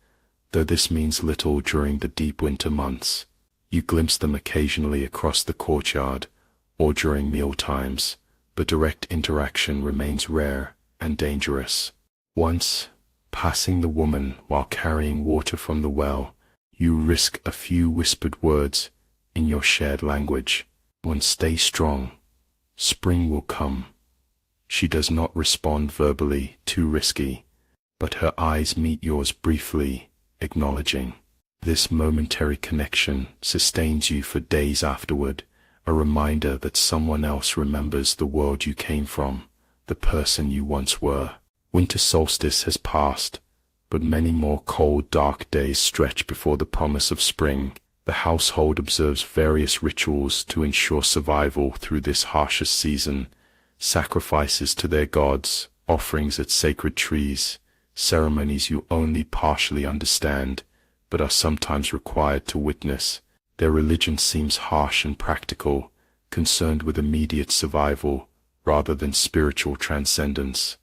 though this means little during the deep winter months. You glimpse them occasionally across the courtyard or during meal times, but direct interaction remains rare and dangerous. Once, passing the woman while carrying water from the well, you risk a few whispered words in your shared language. One, stay strong. Spring will come. She does not respond verbally, too risky, but her eyes meet yours briefly, acknowledging. This momentary connection sustains you for days afterward, a reminder that someone else remembers the world you came from, the person you once were. Winter solstice has passed, but many more cold, dark days stretch before the promise of spring. The household observes various rituals to ensure survival through this harshest season. Sacrifices to their gods, offerings at sacred trees, ceremonies you only partially understand, but are sometimes required to witness. Their religion seems harsh and practical, concerned with immediate survival rather than spiritual transcendence.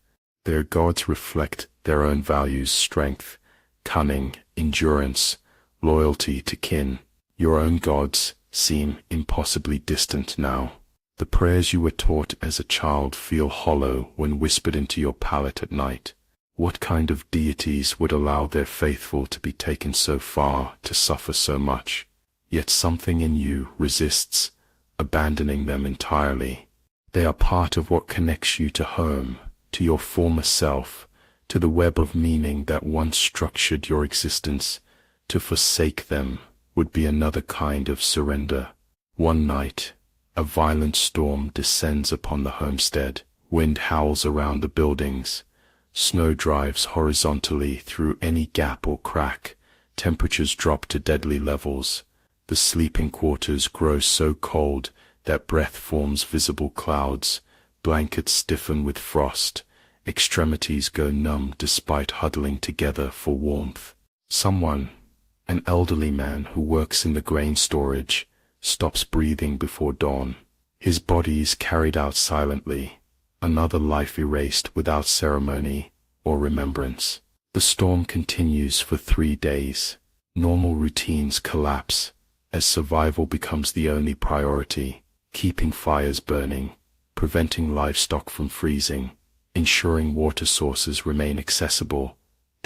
Their gods reflect their own values: strength, cunning, endurance, loyalty to kin. Your own gods seem impossibly distant now. The prayers you were taught as a child feel hollow when whispered into your palate at night. What kind of deities would allow their faithful to be taken so far, to suffer so much? Yet something in you resists abandoning them entirely. They are part of what connects you to home, to your former self, to the web of meaning that once structured your existence. To forsake them would be another kind of surrender. One night, a violent storm descends upon the homestead. Wind howls around the buildings. Snow drives horizontally through any gap or crack. Temperatures drop to deadly levels. The sleeping quarters grow so cold that breath forms visible clouds. Blankets stiffen with frost. Extremities go numb despite huddling together for warmth. Someone, an elderly man who works in the grain storage, stops breathing before dawn. His body is carried out silently, another life erased without ceremony or remembrance. The storm continues for 3 days. Normal routines collapse as survival becomes the only priority, keeping fires burning, preventing livestock from freezing, ensuring water sources remain accessible.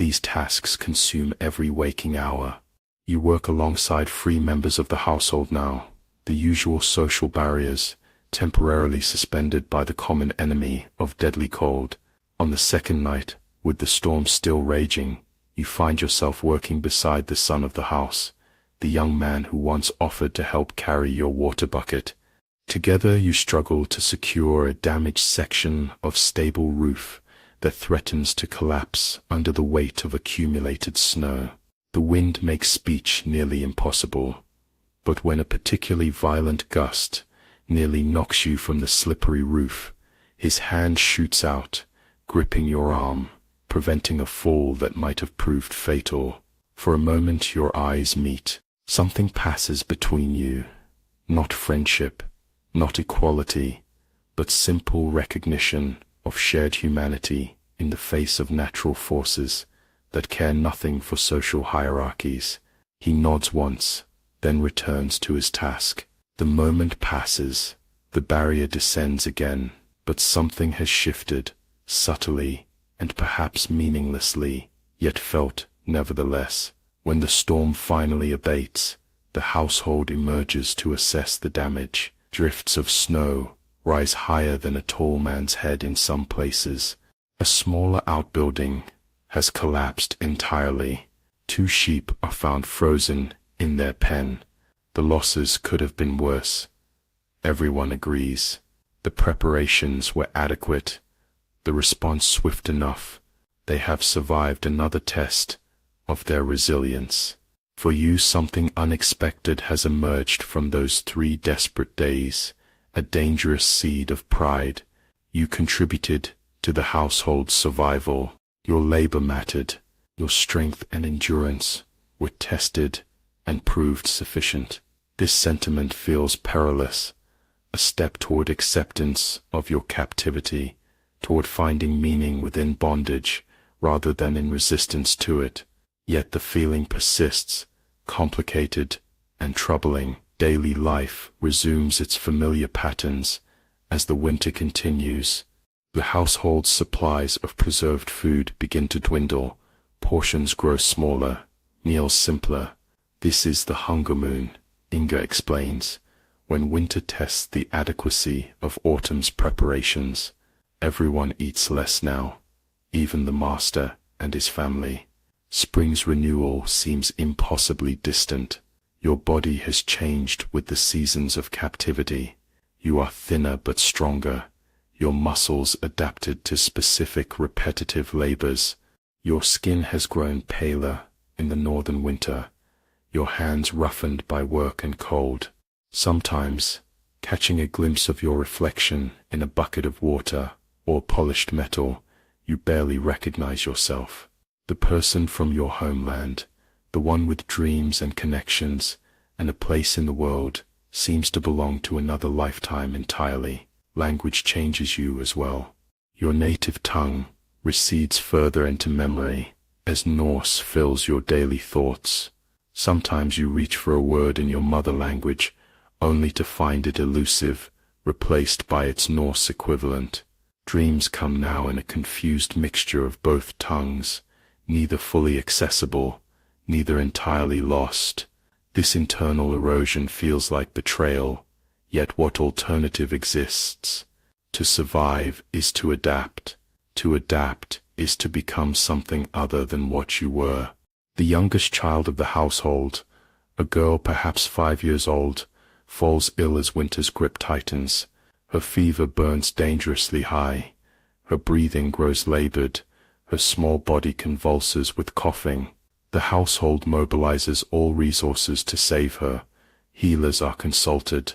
These tasks consume every waking hour. You work alongside 3 members of the household now, the usual social barriers, temporarily suspended by the common enemy of deadly cold. On the second night, with the storm still raging, you find yourself working beside the son of the house, the young man who once offered to help carry your water bucket. Together you struggle to secure a damaged section of stable roof that threatens to collapse under the weight of accumulated snow. The wind makes speech nearly impossible, but when a particularly violent gust nearly knocks you from the slippery roof, his hand shoots out, gripping your arm, preventing a fall that might have proved fatal. For a moment your eyes meet. Something passes between you. Not friendship, not equality, but simple recognition of shared humanity in the face of natural forces that care nothing for social hierarchies. He nods once, then returns to his task. The moment passes, the barrier descends again, but something has shifted, subtly, and perhaps meaninglessly, yet felt, nevertheless. When the storm finally abates, the household emerges to assess the damage. Drifts of snow rise higher than a tall man's head in some places. A smaller outbuilding has collapsed entirely. 2 sheep are found frozen in their pen. The losses could have been worse. Everyone agrees. The preparations were adequate. The response swift enough. They have survived another test of their resilience. For you, something unexpected has emerged from those 3 desperate days, a dangerous seed of pride. You contributed to the household's survival. Your labor mattered. Your strength and endurance were tested and proved sufficient. This sentiment feels perilous, a step toward acceptance of your captivity, toward finding meaning within bondage rather than in resistance to it. Yet the feeling persists, complicated and troubling. Daily life resumes its familiar patterns as the winter continues. The household's supplies of preserved food begin to dwindle, portions grow smaller, meals simpler. This is the hunger moon, Inga explains, when winter tests the adequacy of autumn's preparations. Everyone eats less now, even the master and his family. Spring's renewal seems impossibly distant. Your body has changed with the seasons of captivity. You are thinner but stronger, your muscles adapted to specific repetitive labors. Your skin has grown paler in the northern winter, your hands roughened by work and cold. Sometimes, catching a glimpse of your reflection in a bucket of water or polished metal, you barely recognize yourself. The person from your homeland, the one with dreams and connections and a place in the world, seems to belong to another lifetime entirely. Language changes you as well. Your native tongue recedes further into memory as Norse fills your daily thoughts. Sometimes you reach for a word in your mother language, only to find it elusive, replaced by its Norse equivalent. Dreams come now in a confused mixture of both tongues, neither fully accessible, neither entirely lost. This internal erosion feels like betrayal, yet what alternative exists? To survive is to adapt. To adapt is to become something other than what you were. The youngest child of the household, a girl perhaps 5 years old, falls ill as winter's grip tightens. Her fever burns dangerously high. Her breathing grows labored. Her small body convulses with coughing. The household mobilizes all resources to save her. Healers are consulted,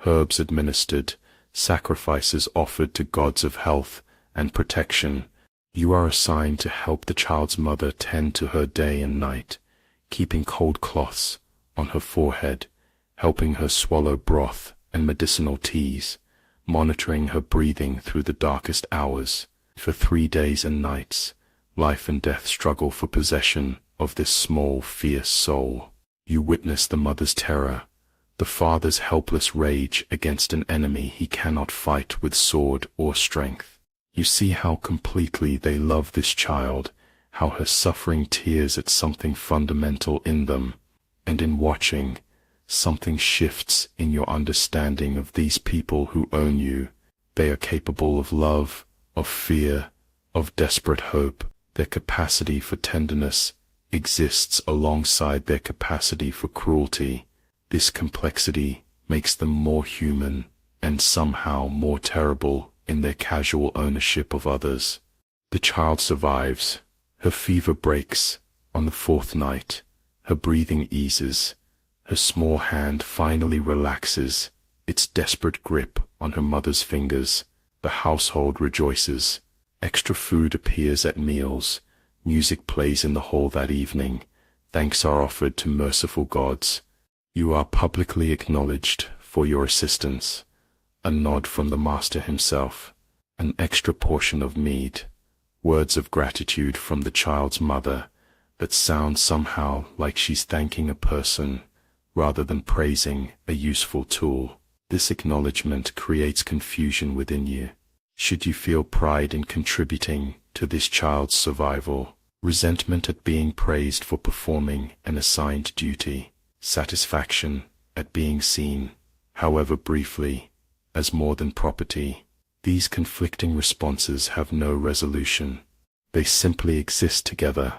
herbs administered, sacrifices offered to gods of health and protection. You are assigned to help the child's mother tend to her day and night, keeping cold cloths on her forehead, helping her swallow broth and medicinal teas, monitoring her breathing through the darkest hours. For 3 days and nights, life and death struggle for possession of this small, fierce soul. You witness the mother's terror, the father's helpless rage against an enemy he cannot fight with sword or strength. You see how completely they love this child how her suffering tears at something fundamental in them, and in watching, something shifts in your understanding of these people who own you. They are capable of love, of fear, of desperate hope. Their capacity for tenderness exists alongside their capacity for cruelty. This complexity makes them more human and somehow more terrible in their casual ownership of others. The child survives. Her fever breaks on the fourth night. Her breathing eases. Her small hand finally relaxes its desperate grip on her mother's fingers. The household rejoices. Extra food appears at meals. Music plays in the hall that evening. Thanks are offered to merciful gods. You are publicly acknowledged for your assistance. A nod from the master himself. An extra portion of mead. Words of gratitude from the child's mother that sound somehow like she's thanking a person rather than praising a useful tool. This acknowledgement creates confusion within you. Should you feel pride in contributing to this child's survival, resentment at being praised for performing an assigned duty, satisfaction at being seen, however briefly, as more than property? These conflicting responses have no resolution. They simply exist together,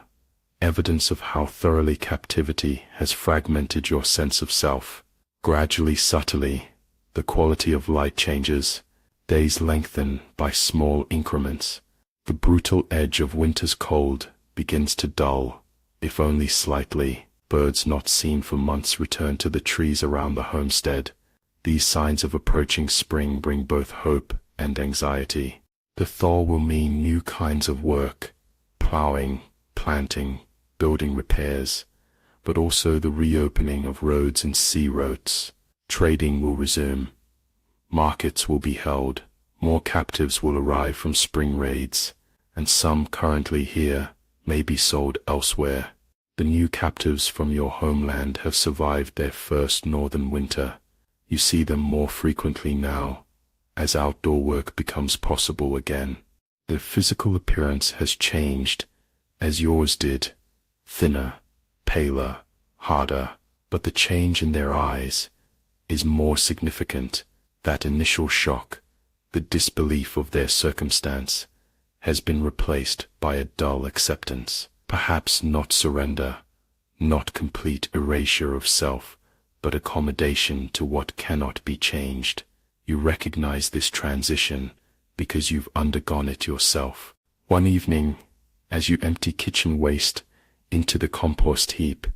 evidence of how thoroughly captivity has fragmented your sense of self. Gradually, subtly, the quality of light changes. Days lengthen by small increments. The brutal edge of winter's cold begins to dull, if only slightly. Birds not seen for months return to the trees around the homestead. These signs of approaching spring bring both hope and anxiety. The thaw will mean new kinds of work, plowing, planting, building repairs, but also the reopening of roads and sea routes. Trading will resume. Markets will be held. More captives will arrive from spring raids, and some currently here may be sold elsewhere. The new captives from your homeland have survived their first northern winter. You see them more frequently now, as outdoor work becomes possible again. Their physical appearance has changed, as yours did. Thinner, paler, harder, but the change in their eyes is more significant. That initial shock, the disbelief of their circumstance, has been replaced by a dull acceptance. Perhaps not surrender, not complete erasure of self, but accommodation to what cannot be changed. You recognize this transition because you've undergone it yourself. One evening, as you empty kitchen waste into the compost heap,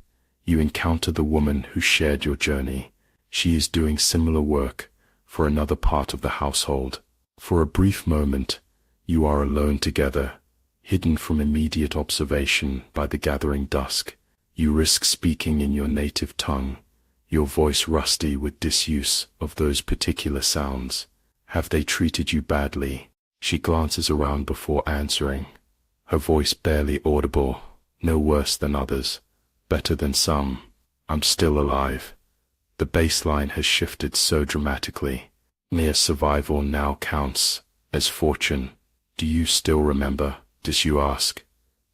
you encounter the woman who shared your journey. She is doing similar work for another part of the household. For a brief moment, you are alone together, hidden from immediate observation by the gathering dusk. You risk speaking in your native tongue, your voice rusty with disuse of those particular sounds. Have they treated you badly? She glances around before answering, her voice barely audible. No worse than others, better than some. I'm still alive. The baseline has shifted so dramatically. Mere survival now counts as fortune. Do you still remember? Does you ask?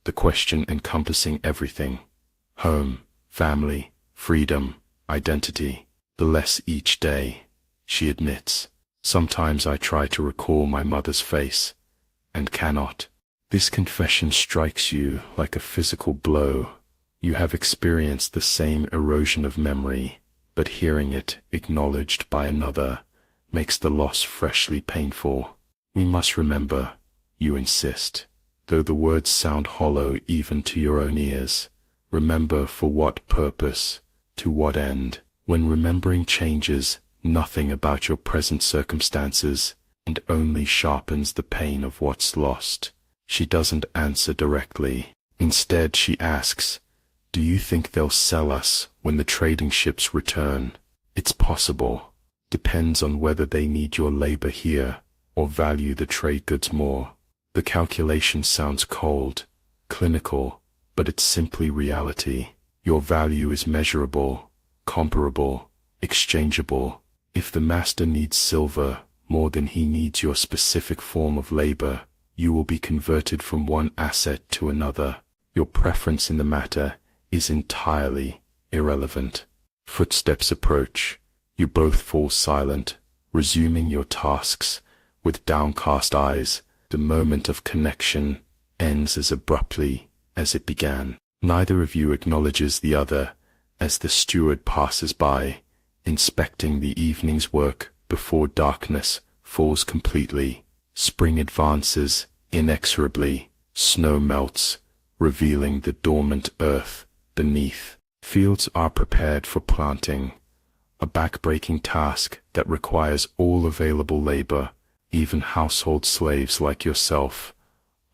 The question encompassing everything. Home, family, freedom, identity. The less each day, she admits. Sometimes I try to recall my mother's face, and cannot. This confession strikes you like a physical blow. You have experienced the same erosion of memory, but hearing it acknowledged by another makes the loss freshly painful. We must remember, you insist, though the words sound hollow even to your own ears. Remember for what purpose, to what end? When remembering changes nothing about your present circumstances and only sharpens the pain of what's lost. She doesn't answer directly. Instead, she asks, do you think they'll sell us when the trading ships return? It's possible. Depends on whether they need your labor here or value the trade goods more. The calculation sounds cold, clinical, but it's simply reality. Your value is measurable, comparable, exchangeable. If the master needs silver more than he needs your specific form of labor, you will be converted from one asset to another. Your preference in the matter is entirely irrelevant. Footsteps approach. You both fall silent, resuming your tasks with downcast eyes. The moment of connection ends as abruptly as it began. Neither of you acknowledges the other as the steward passes by, inspecting the evening's work before darkness falls completely. Spring advances inexorably. Snow melts, revealing the dormant earth beneath. Fields are prepared for planting, a back-breaking task that requires all available labor. Even household slaves like yourself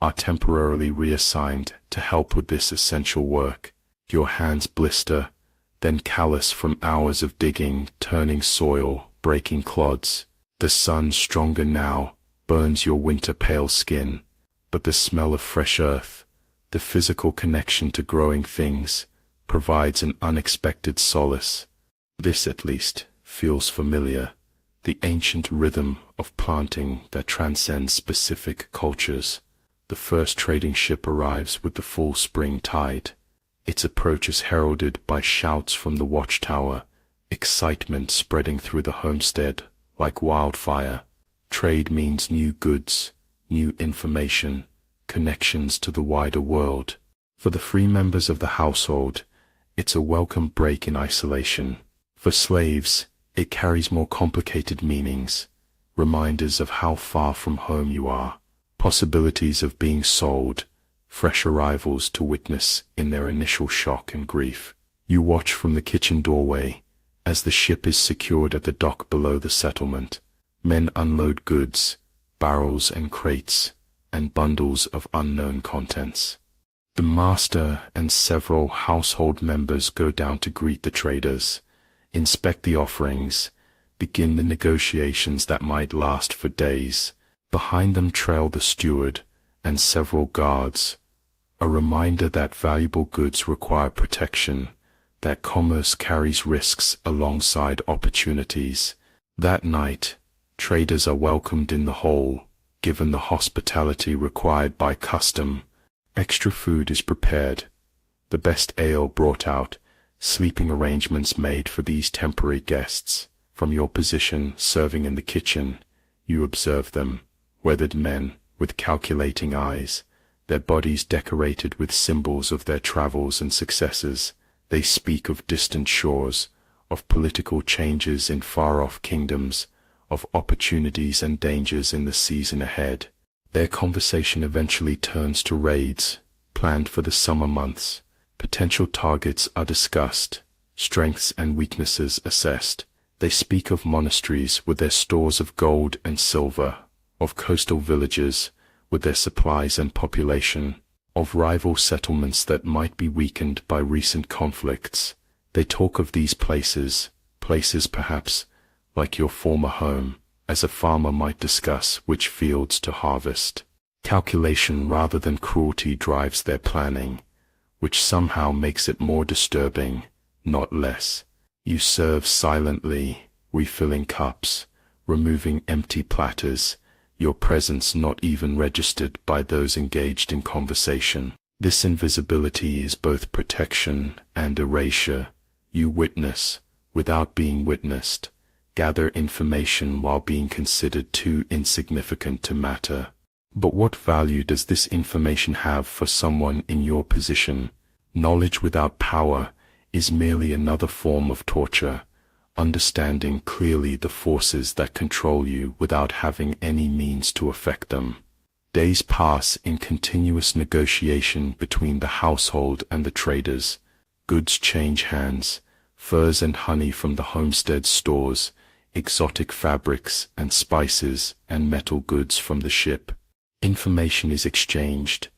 are temporarily reassigned to help with this essential work. Your hands blister, then callous from hours of digging, turning soil, breaking clods. The sun, stronger now, burns your winter-pale skin, but the smell of fresh earth, the physical connection to growing things, provides an unexpected solace. This, at least, feels familiar. The ancient rhythm of planting that transcends specific cultures. The first trading ship arrives with the full spring tide. Its approach is heralded by shouts from the watchtower, excitement spreading through the homestead like wildfire. Trade means new goods, new information, connections to the wider world. For the free members of the household, it's a welcome break in isolation. For slaves, it carries more complicated meanings, reminders of how far from home you are, possibilities of being sold, fresh arrivals to witness in their initial shock and grief. You watch from the kitchen doorway as the ship is secured at the dock below the settlement. Men unload goods, barrels and crates, and bundles of unknown contents. The master and several household members go down to greet the traders, inspect the offerings, begin the negotiations that might last for days. Behind them trail the steward and several guards, a reminder that valuable goods require protection, that commerce carries risks alongside opportunities. That night, traders are welcomed in the hall, given the hospitality required by custom. Extra food is prepared, the best ale brought out, sleeping arrangements made for these temporary guests. From your position serving in the kitchen, you observe them, weathered men with calculating eyes, their bodies decorated with symbols of their travels and successes. They speak of distant shores, of political changes in far-off kingdoms, of opportunities and dangers in the season ahead. Their conversation eventually turns to raids, planned for the summer months. Potential targets are discussed, strengths and weaknesses assessed. They speak of monasteries with their stores of gold and silver, of coastal villages with their supplies and population, of rival settlements that might be weakened by recent conflicts. They talk of these places perhaps, like your former home, as a farmer might discuss which fields to harvest. Calculation rather than cruelty drives their planning, which somehow makes it more disturbing, not less. You serve silently, refilling cups, removing empty platters, your presence not even registered by those engaged in conversation. This invisibility is both protection and erasure. You witness, without being witnessed, gather information while being considered too insignificant to matter. But what value does this information have for someone in your position? Knowledge without power is merely another form of torture, understanding clearly the forces that control you without having any means to affect them. Days pass in continuous negotiation between the household and the traders. Goods change hands, furs and honey from the homestead stores, exotic fabrics and spices and metal goods from the ship. Information is exchanged,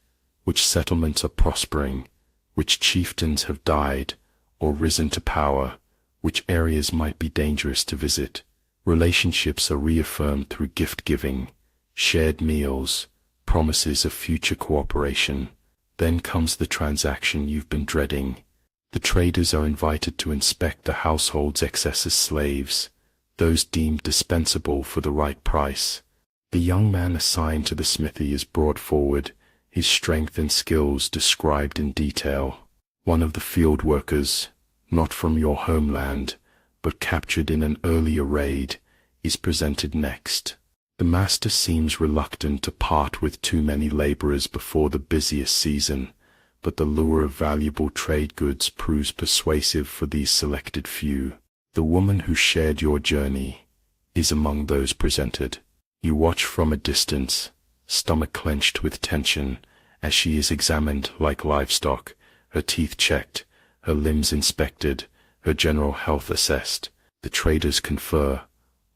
which settlements are prospering, which chieftains have died or risen to power, which areas might be dangerous to visit. Relationships are reaffirmed through gift-giving, shared meals, promises of future cooperation. Then comes the transaction you've been dreading. The traders are invited to inspect the household's excess as slaves, those deemed dispensable for the right price. The young man assigned to the smithy is brought forward, his strength and skills described in detail. One of the field workers, not from your homeland, but captured in an earlier raid, is presented next. The master seems reluctant to part with too many laborers before the busiest season, but the lure of valuable trade goods proves persuasive for these selected few. The woman who shared your journey is among those presented. You watch from a distance, stomach clenched with tension, as she is examined like livestock, her teeth checked, her limbs inspected, her general health assessed. The traders confer,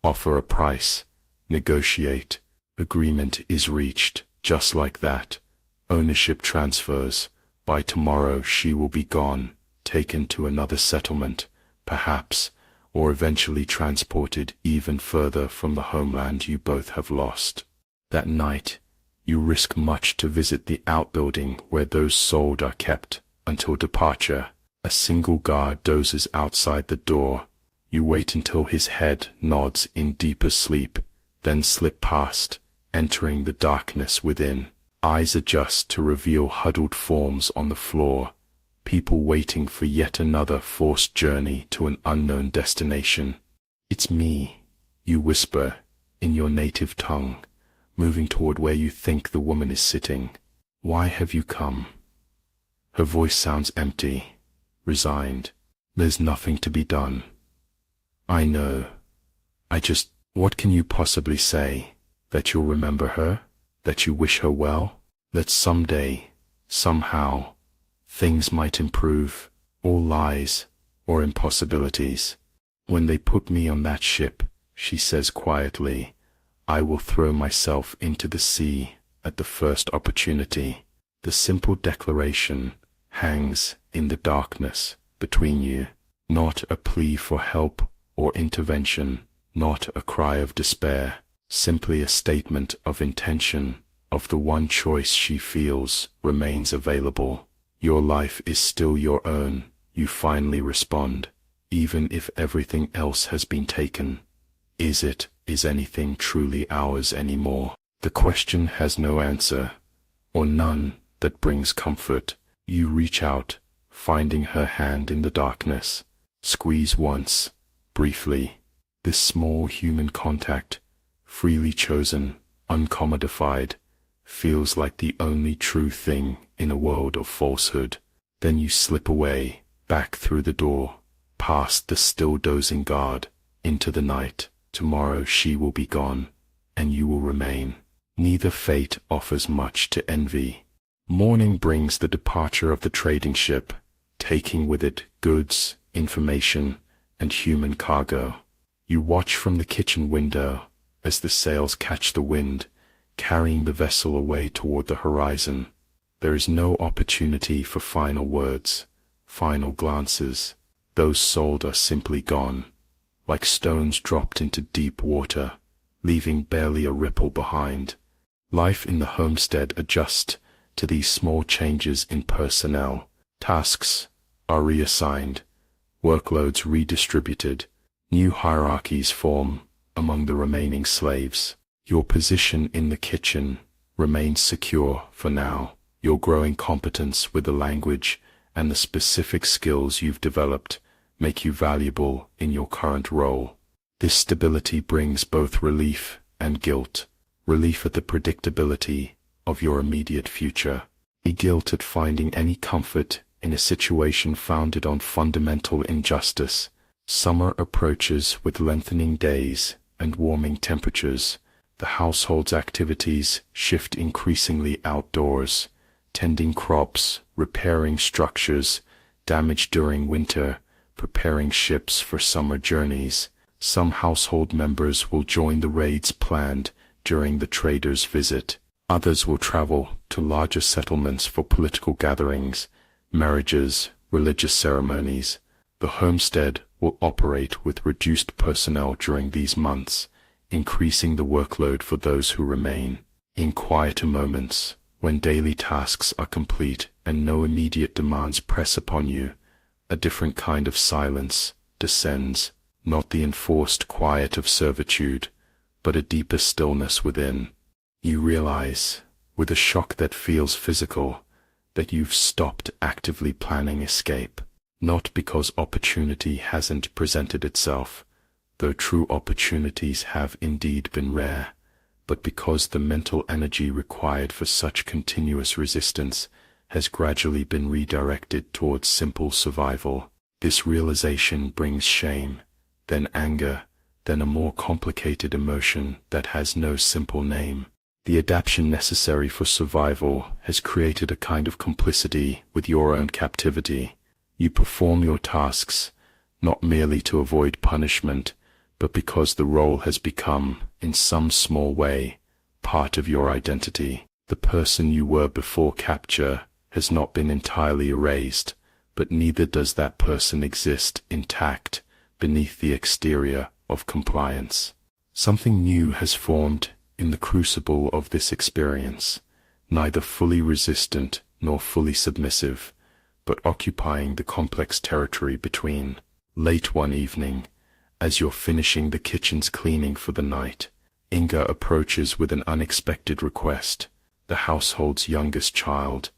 offer a price, negotiate. Agreement is reached. Just like that, ownership transfers. By tomorrow she will be gone, taken to another settlement, perhaps, or eventually transported even further from the homeland you both have lost. That night, you risk much to visit the outbuilding where those sold are kept until departure. A single guard dozes outside the door. You wait until his head nods in deeper sleep, then slip past, entering the darkness within. Eyes adjust to reveal huddled forms on the floor, people waiting for yet another forced journey to an unknown destination. "It's me," you whisper, in your native tongue, moving toward where you think the woman is sitting. "Why have you come?" Her voice sounds empty, resigned. "There's nothing to be done." "I know. What can you possibly say? That you'll remember her? That you wish her well? That someday, somehow, things might improve? All lies, or impossibilities. When they put me on that ship," she says quietly, "I will throw myself into the sea at the first opportunity." The simple declaration hangs in the darkness between you, not a plea for help or intervention, not a cry of despair, simply a statement of intention, of the one choice she feels remains available. Your life is still your own, you finally respond, even if everything else has been taken. Is anything truly ours anymore? The question has no answer, or none that brings comfort. You reach out, finding her hand in the darkness. Squeeze once, briefly. This small human contact, freely chosen, uncommodified, feels like the only true thing in a world of falsehood. Then you slip away, back through the door, past the still dozing guard, into the night. Tomorrow she will be gone, and you will remain. Neither fate offers much to envy. Morning brings the departure of the trading ship, taking with it goods, information, and human cargo. You watch from the kitchen window as the sails catch the wind, carrying the vessel away toward the horizon. There is no opportunity for final words, final glances. Those sold are simply gone, like stones dropped into deep water, leaving barely a ripple behind. Life in the homestead adjusts to these small changes in personnel. Tasks are reassigned, workloads redistributed, new hierarchies form among the remaining slaves. Your position in the kitchen remains secure for now. Your growing competence with the language and the specific skills you've developed make you valuable in your current role. This stability brings both relief and guilt. Relief at the predictability of your immediate future, a guilt at finding any comfort in a situation founded on fundamental injustice. Summer approaches with lengthening days and warming temperatures. The household's activities shift increasingly outdoors, tending crops, repairing structures damaged during winter, preparing ships for summer journeys. Some household members will join the raids planned during the trader's visit. Others will travel to larger settlements for political gatherings, marriages, religious ceremonies. The homestead will operate with reduced personnel during these months, increasing the workload for those who remain. In quieter moments, when daily tasks are complete and no immediate demands press upon you, a different kind of silence descends, not the enforced quiet of servitude, but a deeper stillness within. You realize with a shock that feels physical, that you've stopped actively planning escape. Not because opportunity hasn't presented itself, though true opportunities have indeed been rare, but because the mental energy required for such continuous resistance has gradually been redirected towards simple survival. This realization brings shame, then anger, then a more complicated emotion that has no simple name. The adaptation necessary for survival has created a kind of complicity with your own captivity. You perform your tasks, not merely to avoid punishment, but because the role has become, in some small way, part of your identity. The person you were before capture has not been entirely erased, but neither does that person exist intact beneath the exterior of compliance. Something new has formed in the crucible of this experience, neither fully resistant nor fully submissive, but occupying the complex territory between. Late one evening, as you're finishing the kitchen's cleaning for the night, Inga approaches with an unexpected request. The household's youngest child,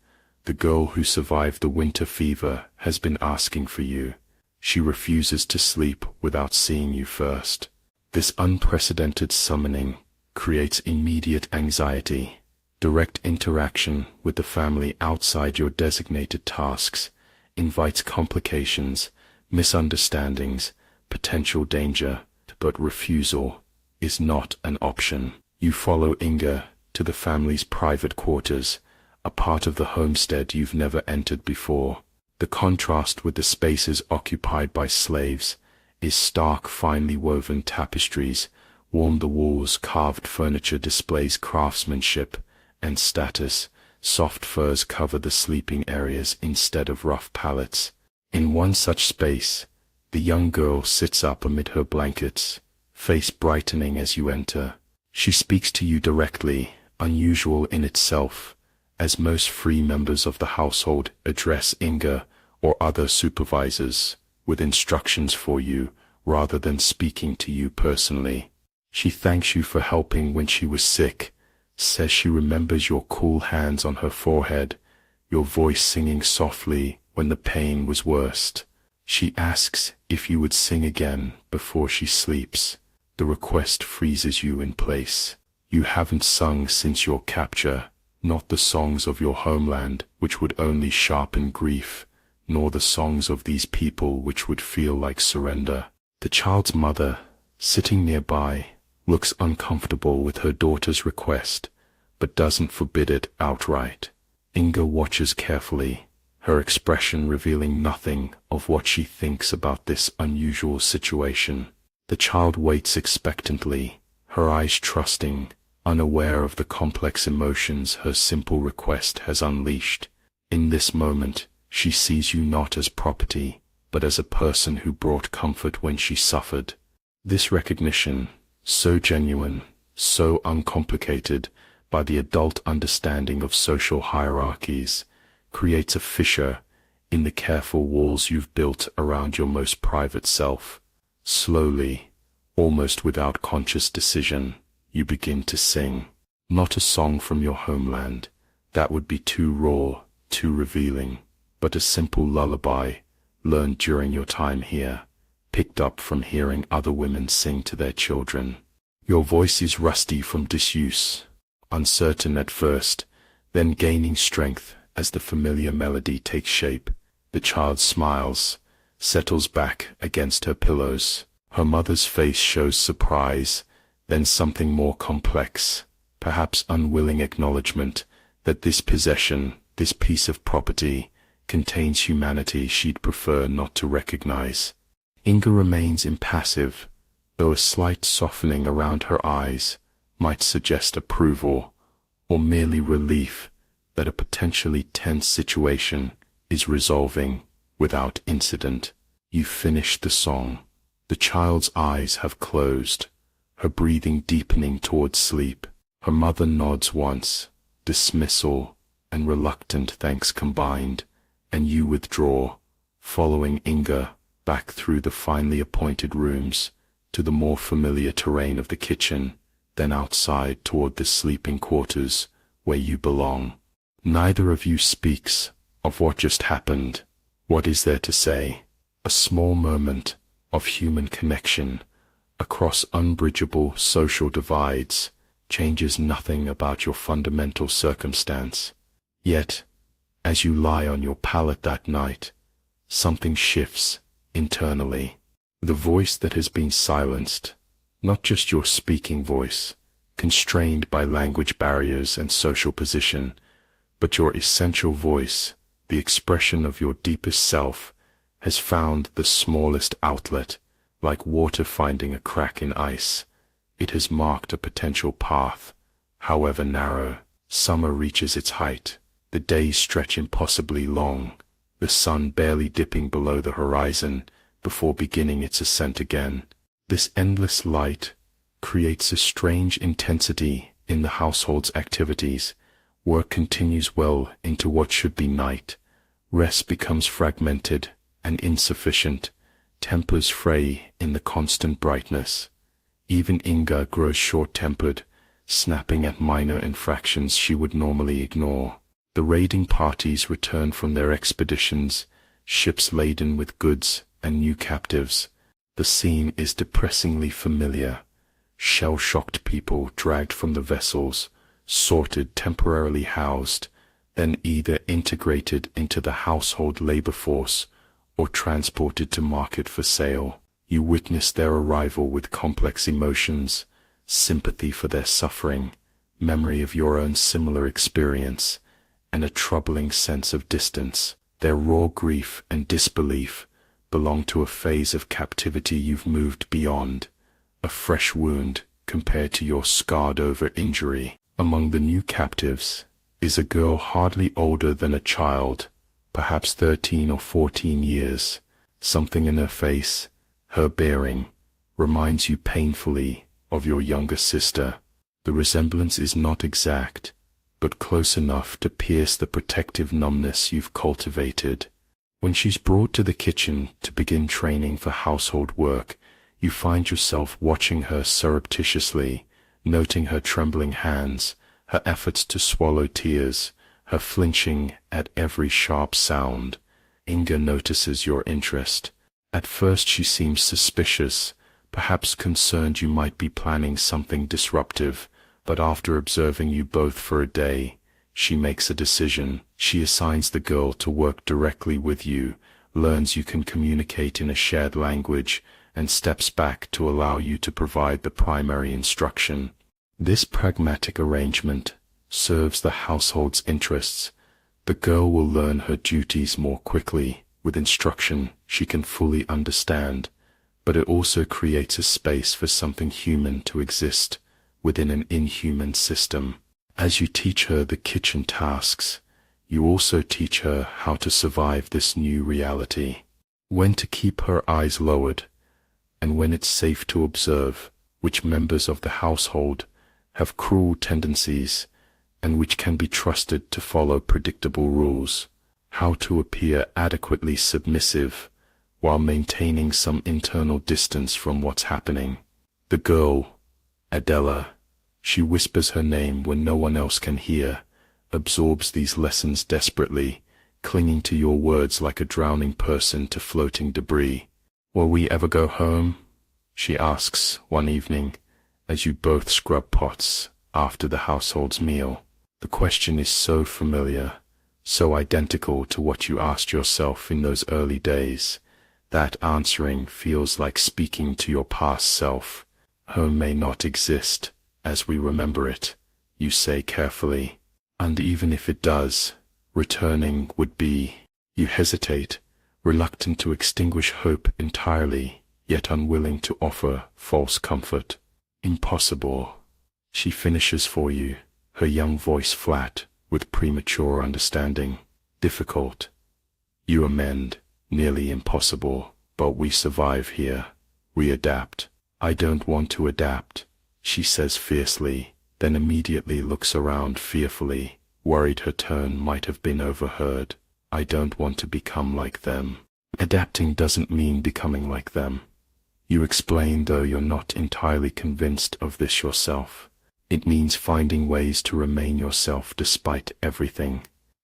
the girl who survived the winter fever, has been asking for you. She refuses to sleep without seeing you first. This unprecedented summoning creates immediate anxiety. Direct interaction with the family outside your designated tasks invites complications, misunderstandings, potential danger, but refusal is not an option. You follow Inga to the family's private quarters, a part of the homestead you've never entered before. The contrast with the spaces occupied by slaves is stark. Finely woven tapestries warm the walls, carved furniture displays craftsmanship and status, soft furs cover the sleeping areas instead of rough pallets. In one such space, the young girl sits up amid her blankets, face brightening as you enter. She speaks to you directly, unusual in itself, as most free members of the household address Inga or other supervisors with instructions for you rather than speaking to you personally. She thanks you for helping when she was sick, says she remembers your cool hands on her forehead, your voice singing softly when the pain was worst. She asks if you would sing again before she sleeps. The request freezes you in place. You haven't sung since your capture, not the songs of your homeland, which would only sharpen grief, nor the songs of these people, which would feel like surrender. The child's mother, sitting nearby, looks uncomfortable with her daughter's request, but doesn't forbid it outright. Inga watches carefully, her expression revealing nothing of what she thinks about this unusual situation. The child waits expectantly, her eyes trusting, unaware of the complex emotions her simple request has unleashed. In this moment, she sees you not as property, but as a person who brought comfort when she suffered. This recognition, so genuine, so uncomplicated by the adult understanding of social hierarchies, creates a fissure in the careful walls you've built around your most private self. Slowly, almost without conscious decision, you begin to sing. Not a song from your homeland, that would be too raw, too revealing, but a simple lullaby, learned during your time here, picked up from hearing other women sing to their children. Your voice is rusty from disuse, uncertain at first, then gaining strength as the familiar melody takes shape. The child smiles, settles back against her pillows. Her mother's face shows surprise, then something more complex, perhaps unwilling acknowledgement that this possession, this piece of property, contains humanity she'd prefer not to recognize. Inga remains impassive, though a slight softening around her eyes might suggest approval, or merely relief that a potentially tense situation is resolving without incident. You finish the song. The child's eyes have closed, her breathing deepening towards sleep. Her mother nods once, dismissal and reluctant thanks combined, and you withdraw, following Inga back through the finely appointed rooms to the more familiar terrain of the kitchen, then outside toward the sleeping quarters, where you belong. Neither of you speaks of what just happened. What is there to say? A small moment of human connection across unbridgeable social divides changes nothing about your fundamental circumstance. Yet, as you lie on your pallet that night, something shifts internally. The voice that has been silenced, not just your speaking voice, constrained by language barriers and social position, but your essential voice, the expression of your deepest self, has found the smallest outlet. Like water finding a crack in ice, it has marked a potential path, however narrow. Summer reaches its height, the days stretch impossibly long, the sun barely dipping below the horizon before beginning its ascent again. This endless light creates a strange intensity in the household's activities. Work continues well into what should be night. Rest becomes fragmented and insufficient. Tempers fray in the constant brightness. Even Inga grows short-tempered, snapping at minor infractions she would normally ignore. The raiding parties return from their expeditions, ships laden with goods and new captives. The scene is depressingly familiar. Shell-shocked people dragged from the vessels, sorted, temporarily housed, then either integrated into the household labor force or transported to market for sale. You witness their arrival with complex emotions, sympathy for their suffering, memory of your own similar experience, and a troubling sense of distance. Their raw grief and disbelief belong to a phase of captivity you've moved beyond, a fresh wound compared to your scarred-over injury. Among the new captives is a girl hardly older than a child, perhaps 13 or 14 years. Something in her face, her bearing, reminds you painfully of your younger sister. The resemblance is not exact, but close enough to pierce the protective numbness you've cultivated. When she's brought to the kitchen to begin training for household work, you find yourself watching her surreptitiously, noting her trembling hands, her efforts to swallow tears, her flinching at every sharp sound. Inga notices your interest. At first she seems suspicious, perhaps concerned you might be planning something disruptive, but after observing you both for a day, she makes a decision. She assigns the girl to work directly with you, learns you can communicate in a shared language, and steps back to allow you to provide the primary instruction. This pragmatic arrangement serves the household's interests. The girl will learn her duties more quickly. With instruction she can fully understand, but it also creates a space for something human to exist within an inhuman system. As you teach her the kitchen tasks, you also teach her how to survive this new reality. When to keep her eyes lowered, and when it's safe to observe which members of the household have cruel tendencies and which can be trusted to follow predictable rules. How to appear adequately submissive while maintaining some internal distance from what's happening. The girl, Adela, she whispers her name when no one else can hear, absorbs these lessons desperately, clinging to your words like a drowning person to floating debris. "Will we ever go home?" she asks one evening, as you both scrub pots after the household's meal. The question is so familiar, so identical to what you asked yourself in those early days, that answering feels like speaking to your past self. "Home may not exist as we remember it," you say carefully, "and even if it does, returning would be." You hesitate, reluctant to extinguish hope entirely, yet unwilling to offer false comfort. "Impossible," she finishes for you, her young voice flat with premature understanding. "Difficult. You amend. Nearly impossible, but we survive here. We adapt." "I don't want to adapt," she says fiercely, then immediately looks around fearfully, worried her tone might have been overheard. "I don't want to become like them." "Adapting doesn't mean becoming like them," you explain, though you're not entirely convinced of this yourself. It means finding ways to remain yourself despite everything,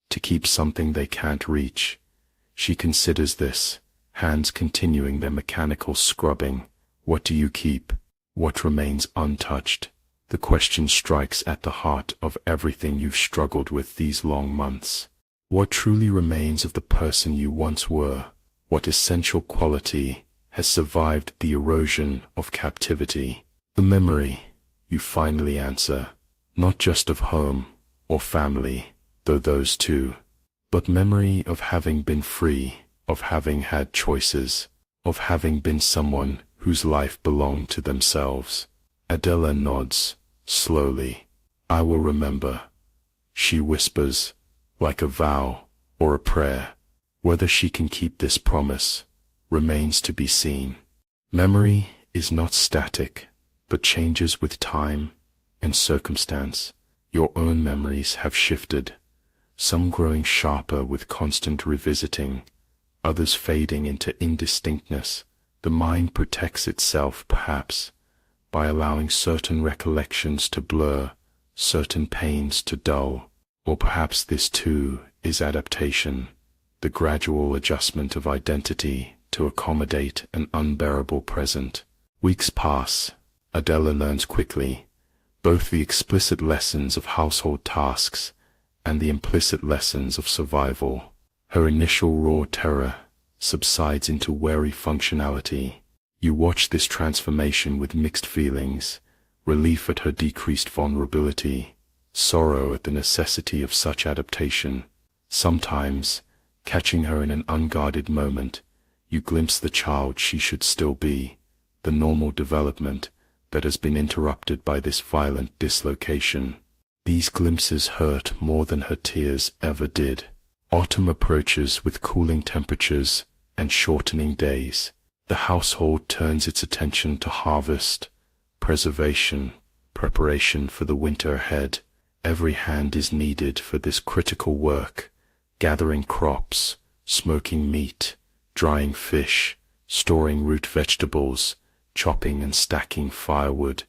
to keep something they can't reach. She considers this, hands continuing their mechanical scrubbing. What do you keep? What remains untouched? The question strikes at the heart of everything you've struggled with these long months. What truly remains of the person you once were? What essential quality has survived the erosion of captivity? The memory, you finally answer, not just of home or family, though those too, but memory of having been free, of having had choices, of having been someone whose life belonged to themselves. Adela nods, slowly. I will remember. She whispers, like a vow or a prayer. Whether she can keep this promise remains to be seen. Memory is not static, but changes with time and circumstance. Your own memories have shifted, some growing sharper with constant revisiting, others fading into indistinctness. The mind protects itself, perhaps, by allowing certain recollections to blur, certain pains to dull, or perhaps this too is adaptation, the gradual adjustment of identity to accommodate an unbearable present. Weeks pass. Adela learns quickly, both the explicit lessons of household tasks and the implicit lessons of survival. Her initial raw terror subsides into wary functionality. You watch this transformation with mixed feelings, relief at her decreased vulnerability, sorrow at the necessity of such adaptation. Sometimes, catching her in an unguarded moment, you glimpse the child she should still be, the normal development that has been interrupted by this violent dislocation. These glimpses hurt more than her tears ever did. Autumn approaches with cooling temperatures and shortening days. The household turns its attention to harvest, preservation, preparation for the winter ahead. Every hand is needed for this critical work, gathering crops, smoking meat, drying fish, storing root vegetables, chopping and stacking firewood.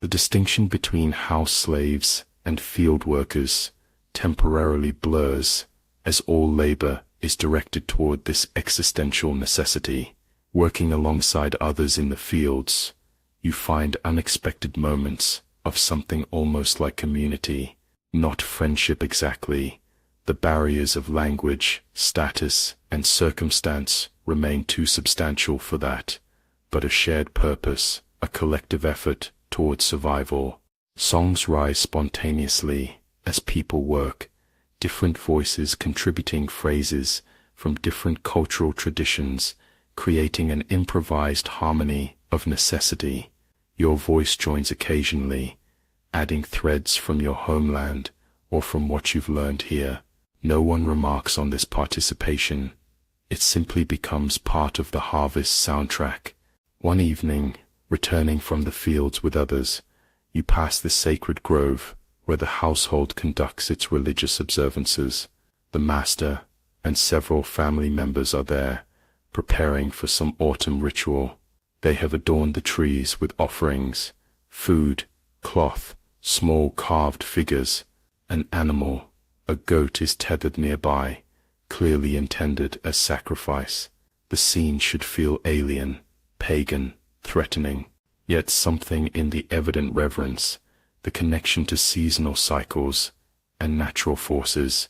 The distinction between house slaves and field workers temporarily blurs, as all labor is directed toward this existential necessity. Working alongside others in the fields, you find unexpected moments of something almost like community, not friendship exactly. The barriers of language, status, and circumstance remain too substantial for that, but a shared purpose, a collective effort toward survival. Songs rise spontaneously as people work, different voices contributing phrases from different cultural traditions, creating an improvised harmony of necessity. Your voice joins occasionally, adding threads from your homeland or from what you've learned here. No one remarks on this participation. It simply becomes part of the harvest soundtrack. One evening, returning from the fields with others, you pass the sacred grove where the household conducts its religious observances. The master and several family members are there, preparing for some autumn ritual. They have adorned the trees with offerings, food, cloth, small carved figures. An animal, a goat, is tethered nearby, clearly intended as sacrifice. The scene should feel alien, pagan, threatening, yet something in the evident reverence, the connection to seasonal cycles and natural forces,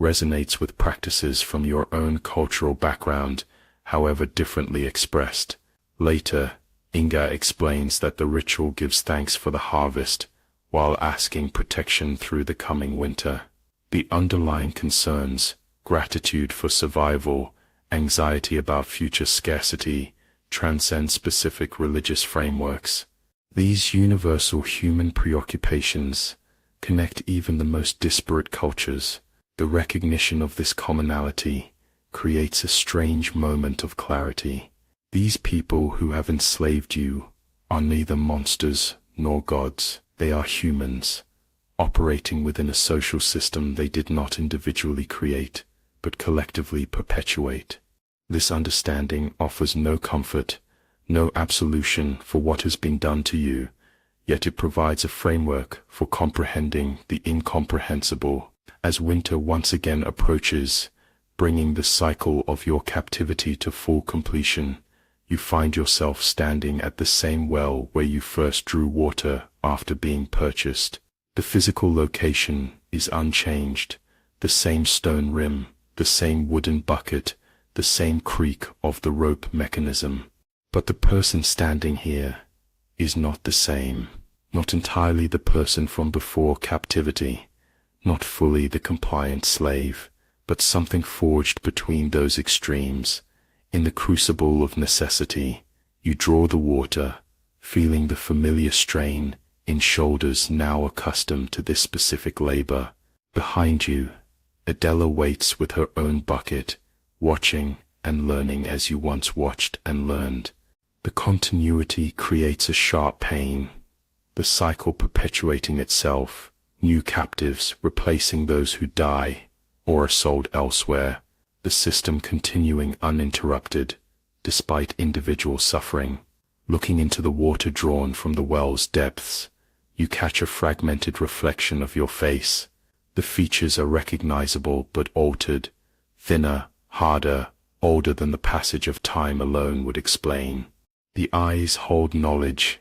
resonates with practices from your own cultural background, however differently expressed. Later, Inga explains that the ritual gives thanks for the harvest, while asking protection through the coming winter. The underlying concerns, gratitude for survival, anxiety about future scarcity, transcend specific religious frameworks. These universal human preoccupations connect even the most disparate cultures. The recognition of this commonality creates a strange moment of clarity. These people who have enslaved you are neither monsters nor gods. They are humans, operating within a social system they did not individually create, but collectively perpetuate. This understanding offers no comfort, no absolution for what has been done to you, yet it provides a framework for comprehending the incomprehensible. As winter once again approaches, bringing the cycle of your captivity to full completion, you find yourself standing at the same well where you first drew water after being purchased. The physical location is unchanged, the same stone rim, the same wooden bucket, the same creak of the rope mechanism. But the person standing here is not the same, not entirely the person from before captivity, not fully the compliant slave, but something forged between those extremes. In the crucible of necessity, you draw the water, feeling the familiar strain in shoulders now accustomed to this specific labor. Behind you, Adela waits with her own bucket, watching and learning as you once watched and learned. The continuity creates a sharp pain, the cycle perpetuating itself, new captives replacing those who die or are sold elsewhere, the system continuing uninterrupted, despite individual suffering. Looking into the water drawn from the well's depths, you catch a fragmented reflection of your face. The features are recognizable but altered, thinner, harder, older than the passage of time alone would explain. The eyes hold knowledge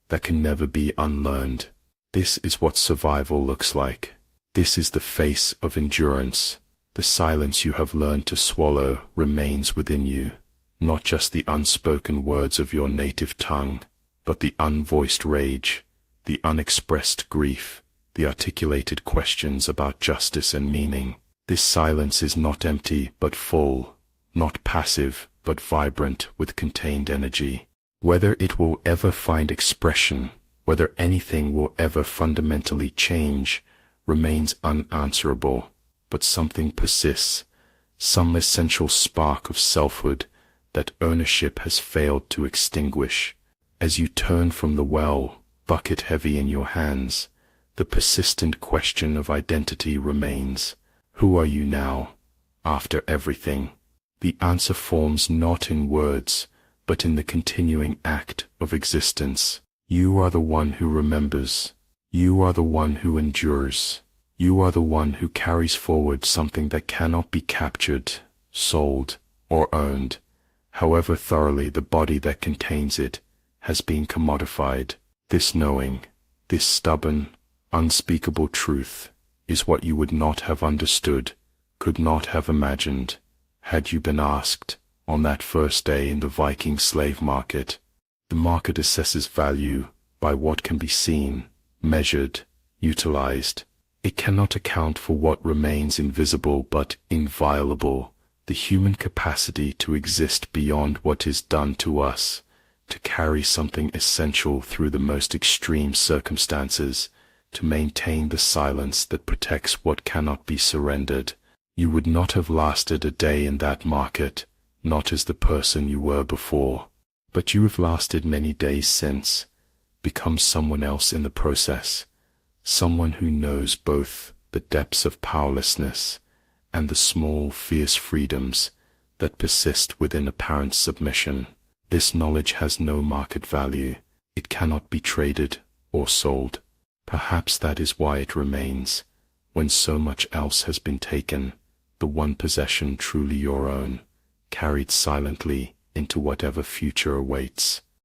that can never be unlearned. This is what survival looks like. This is the face of endurance. The silence you have learned to swallow remains within you, not just the unspoken words of your native tongue, but the unvoiced rage, the unexpressed grief, the articulated questions about justice and meaning. This silence is not empty but full, not passive but vibrant with contained energy. Whether it will ever find expression, whether anything will ever fundamentally change, remains unanswerable, but something persists, some essential spark of selfhood that ownership has failed to extinguish. As you turn from the well, bucket heavy in your hands, the persistent question of identity remains. Who are you now, after everything? The answer forms not in words, but in the continuing act of existence. You are the one who remembers. You are the one who endures. You are the one who carries forward something that cannot be captured, sold, or owned, however thoroughly the body that contains it has been commodified. This knowing, this stubborn, unspeakable truth, is what you would not have understood, could not have imagined, had you been asked, on that first day in the Viking slave market. The market assesses value by what can be seen, measured, utilized. It cannot account for what remains invisible but inviolable, the human capacity to exist beyond what is done to us, to carry something essential through the most extreme circumstances, to maintain the silence that protects what cannot be surrendered. You would not have lasted a day in that market, not as the person you were before, but you have lasted many days since, become someone else in the process, someone who knows both the depths of powerlessness and the small, fierce freedoms that persist within apparent submission. This knowledge has no market value. It cannot be traded or sold. Perhaps that is why it remains, when so much else has been taken, the one possession truly your own, carried silently into whatever future awaits.